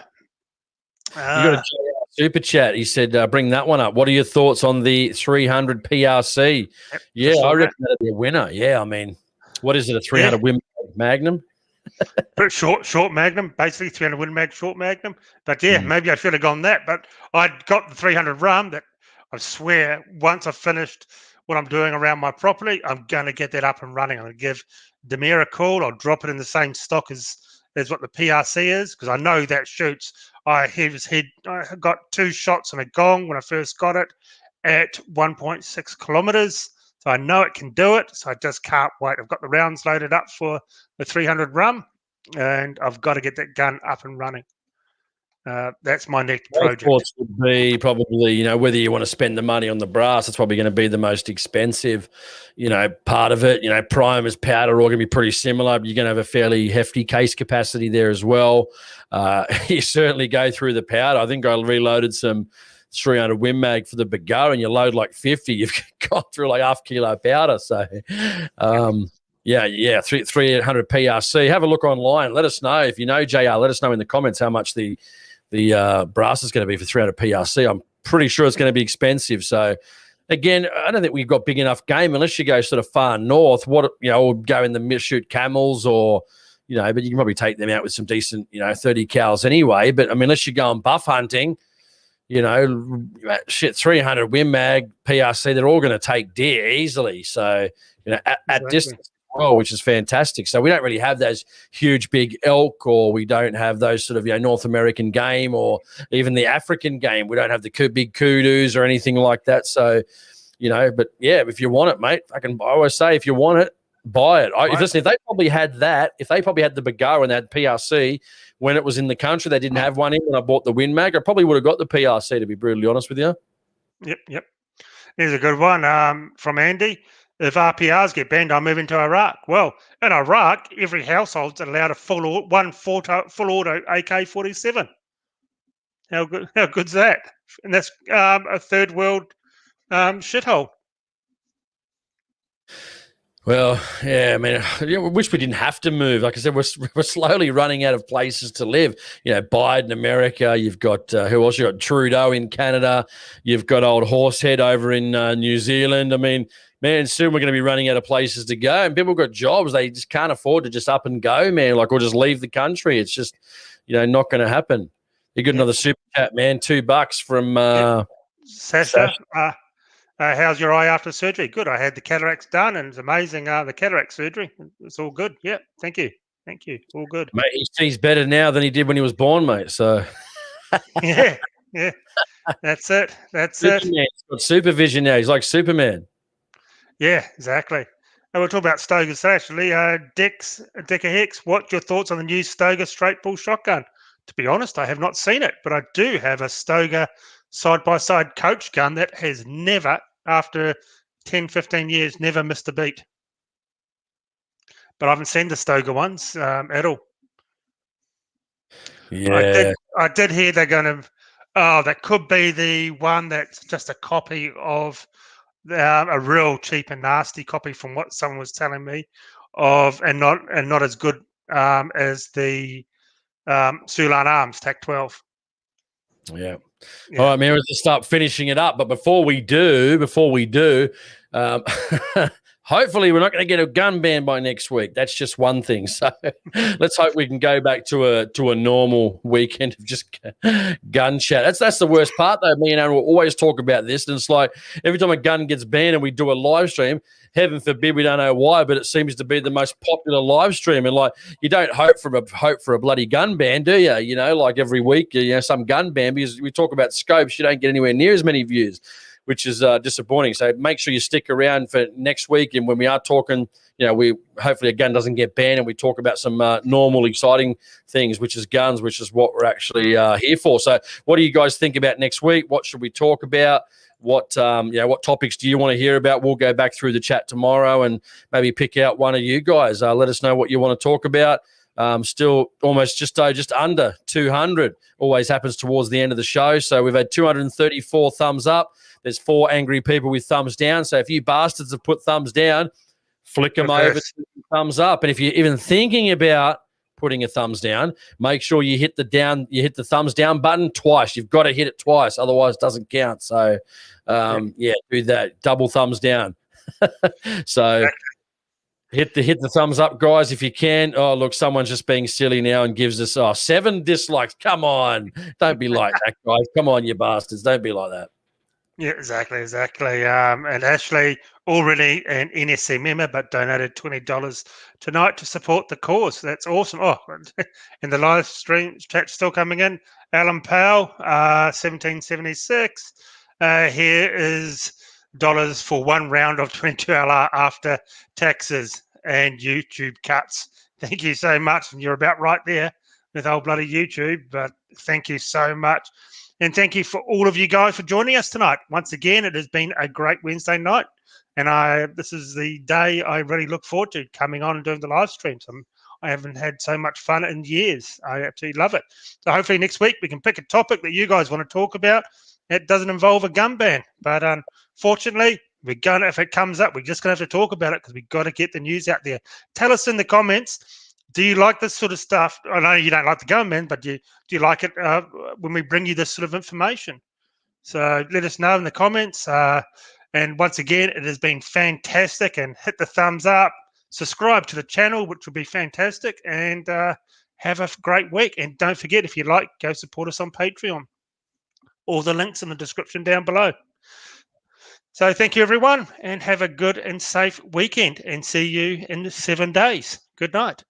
You got a super chat. He said, bring that one up. What are your thoughts on the 300 PRC? Yep, I reckon that'd be a winner. Yeah, I mean, what is it, a 300 Win Magnum? Pretty short Magnum, basically 300 Win Mag, short Magnum. But maybe I should have gone that. But I'd got the 300 rum that I swear once I've finished what I'm doing around my property, I'm going to get that up and running. I'm going to give Demir a call. I'll drop it in the same stock as what the PRC is, because I know that shoots. I got 2 shots on a gong when I first got it at 1.6 kilometers. So I know it can do it. So I just can't wait. I've got the rounds loaded up for the 300 rum, and I've got to get that gun up and running. That's my next project. Thoughts would be probably, whether you want to spend the money on the brass, that's probably going to be the most expensive, part of it. Primers, powder, are all going to be pretty similar, but you're going to have a fairly hefty case capacity there as well. You certainly go through the powder. I think I reloaded some 300 Win Mag for the Bagara, and you load like 50, you've gone through like half kilo powder. So, 300 PRC. Have a look online. Let us know if you know, JR. Let us know in the comments how much the brass is going to be for 300 PRC. I'm pretty sure it's going to be expensive. So again, I don't think we've got big enough game unless you go sort of far north. Or go in the shoot camels or, but you can probably take them out with some decent, 30 cows anyway. But I mean, unless you go on buff hunting, 300 Win Mag, PRC, they're all going to take deer easily. So, at distance, which is fantastic. So we don't really have those huge big elk, or we don't have those sort of North American game, or even the African game. We don't have the big kudus or anything like that. So, but yeah, if you want it, mate, I always say if you want it, buy it. If they probably had that, if they probably had the Begara and they had PRC when it was in the country, they didn't have one in when I bought the Win Mag, I probably would have got the PRC, to be brutally honest with you. Yep. Here's a good one from Andy. If RPRs get banned, I'm moving to Iraq. Well, in Iraq, every household's allowed a full auto AK-47. How good's that? And that's a third world shithole. Well, yeah, I mean, I wish we didn't have to move. Like I said, we're slowly running out of places to live. Biden, America. You've got who else? You've got Trudeau in Canada. You've got old Horsehead over in New Zealand. I mean, man, soon we're going to be running out of places to go. And people got jobs. They just can't afford to just up and go, man, or just leave the country. It's just, not going to happen. You got another super chat, man. $2 from Sasha. How's your eye after surgery? Good. I had the cataracts done, and it's amazing. The cataract surgery. It's all good. Yeah. Thank you. All good. Mate, he sees better now than he did when he was born, mate. So. Yeah. That's it. Superman. He's got supervision now. He's like Superman. Yeah, exactly. And we'll talk about Stogers actually. Decker Hicks, what's your thoughts on the new Stoger straight pull shotgun? To be honest, I have not seen it, but I do have a Stoger side-by-side coach gun that has never, after 10, 15 years, never missed a beat. But I haven't seen the Stoger ones at all. Yeah. I did hear they're going to, that could be the one that's just a copy of a real cheap and nasty copy from what someone was telling me of, and not as good as the Sulan Arms TAC 12. Yeah. All right, man, let's start finishing it up. But before we do, hopefully we're not going to get a gun ban by next week. That's just one thing. So let's hope we can go back to a normal weekend of just gun chat. That's the worst part, though. Me and Aaron will always talk about this, and it's like every time a gun gets banned and we do a live stream, heaven forbid, we don't know why, but it seems to be the most popular live stream. And like, you don't hope for a bloody gun ban, do you? Like every week, some gun ban, because we talk about scopes, you don't get anywhere near as many views, which is disappointing. So make sure you stick around for next week. And when we are talking, we hopefully a gun doesn't get banned, and we talk about some normal, exciting things, which is guns, which is what we're actually here for. So what do you guys think about next week? What should we talk about? What topics do you want to hear about? We'll go back through the chat tomorrow and maybe pick out one of you guys. Let us know what you want to talk about. Still almost just under 200. Always happens towards the end of the show. So we've had 234 thumbs up. There's 4 angry people with thumbs down. So if you bastards have put thumbs down, flick them over to thumbs up. And if you're even thinking about putting a thumbs down, make sure you hit the thumbs down button twice. You've got to hit it twice, otherwise it doesn't count. So do that. Double thumbs down. So hit the thumbs up, guys, if you can. Oh, look, someone's just being silly now and gives us 7 dislikes. Come on. Don't be like that, guys. Come on, you bastards. Don't be like that. Yeah, exactly. And Ashley, already an NSC member, but donated $20 tonight to support the cause. That's awesome. Oh, and the live stream chat's still coming in. Alan Powell, 1776. Here is dollars for 1 round of 22 LR after taxes and YouTube cuts. Thank you so much. And you're about right there with old bloody YouTube, but thank you so much. And thank you for all of you guys for joining us tonight. Once again, it has been a great Wednesday night. And this is the day I really look forward to, coming on and doing the live streams. I haven't had so much fun in years. I absolutely love it. So hopefully next week we can pick a topic that you guys want to talk about that doesn't involve a gun ban. But unfortunately, if it comes up, we're just going to have to talk about it, because we've got to get the news out there. Tell us in the comments, do you like this sort of stuff? I know you don't like the gun ban, but do you like it when we bring you this sort of information? So let us know in the comments. And once again, it has been fantastic, and hit the thumbs up, subscribe to the channel, which will be fantastic, and have a great week. And don't forget, if you like, go support us on Patreon. All the links in the description down below. So thank you, everyone, and have a good and safe weekend, and see you in 7 days. Good night.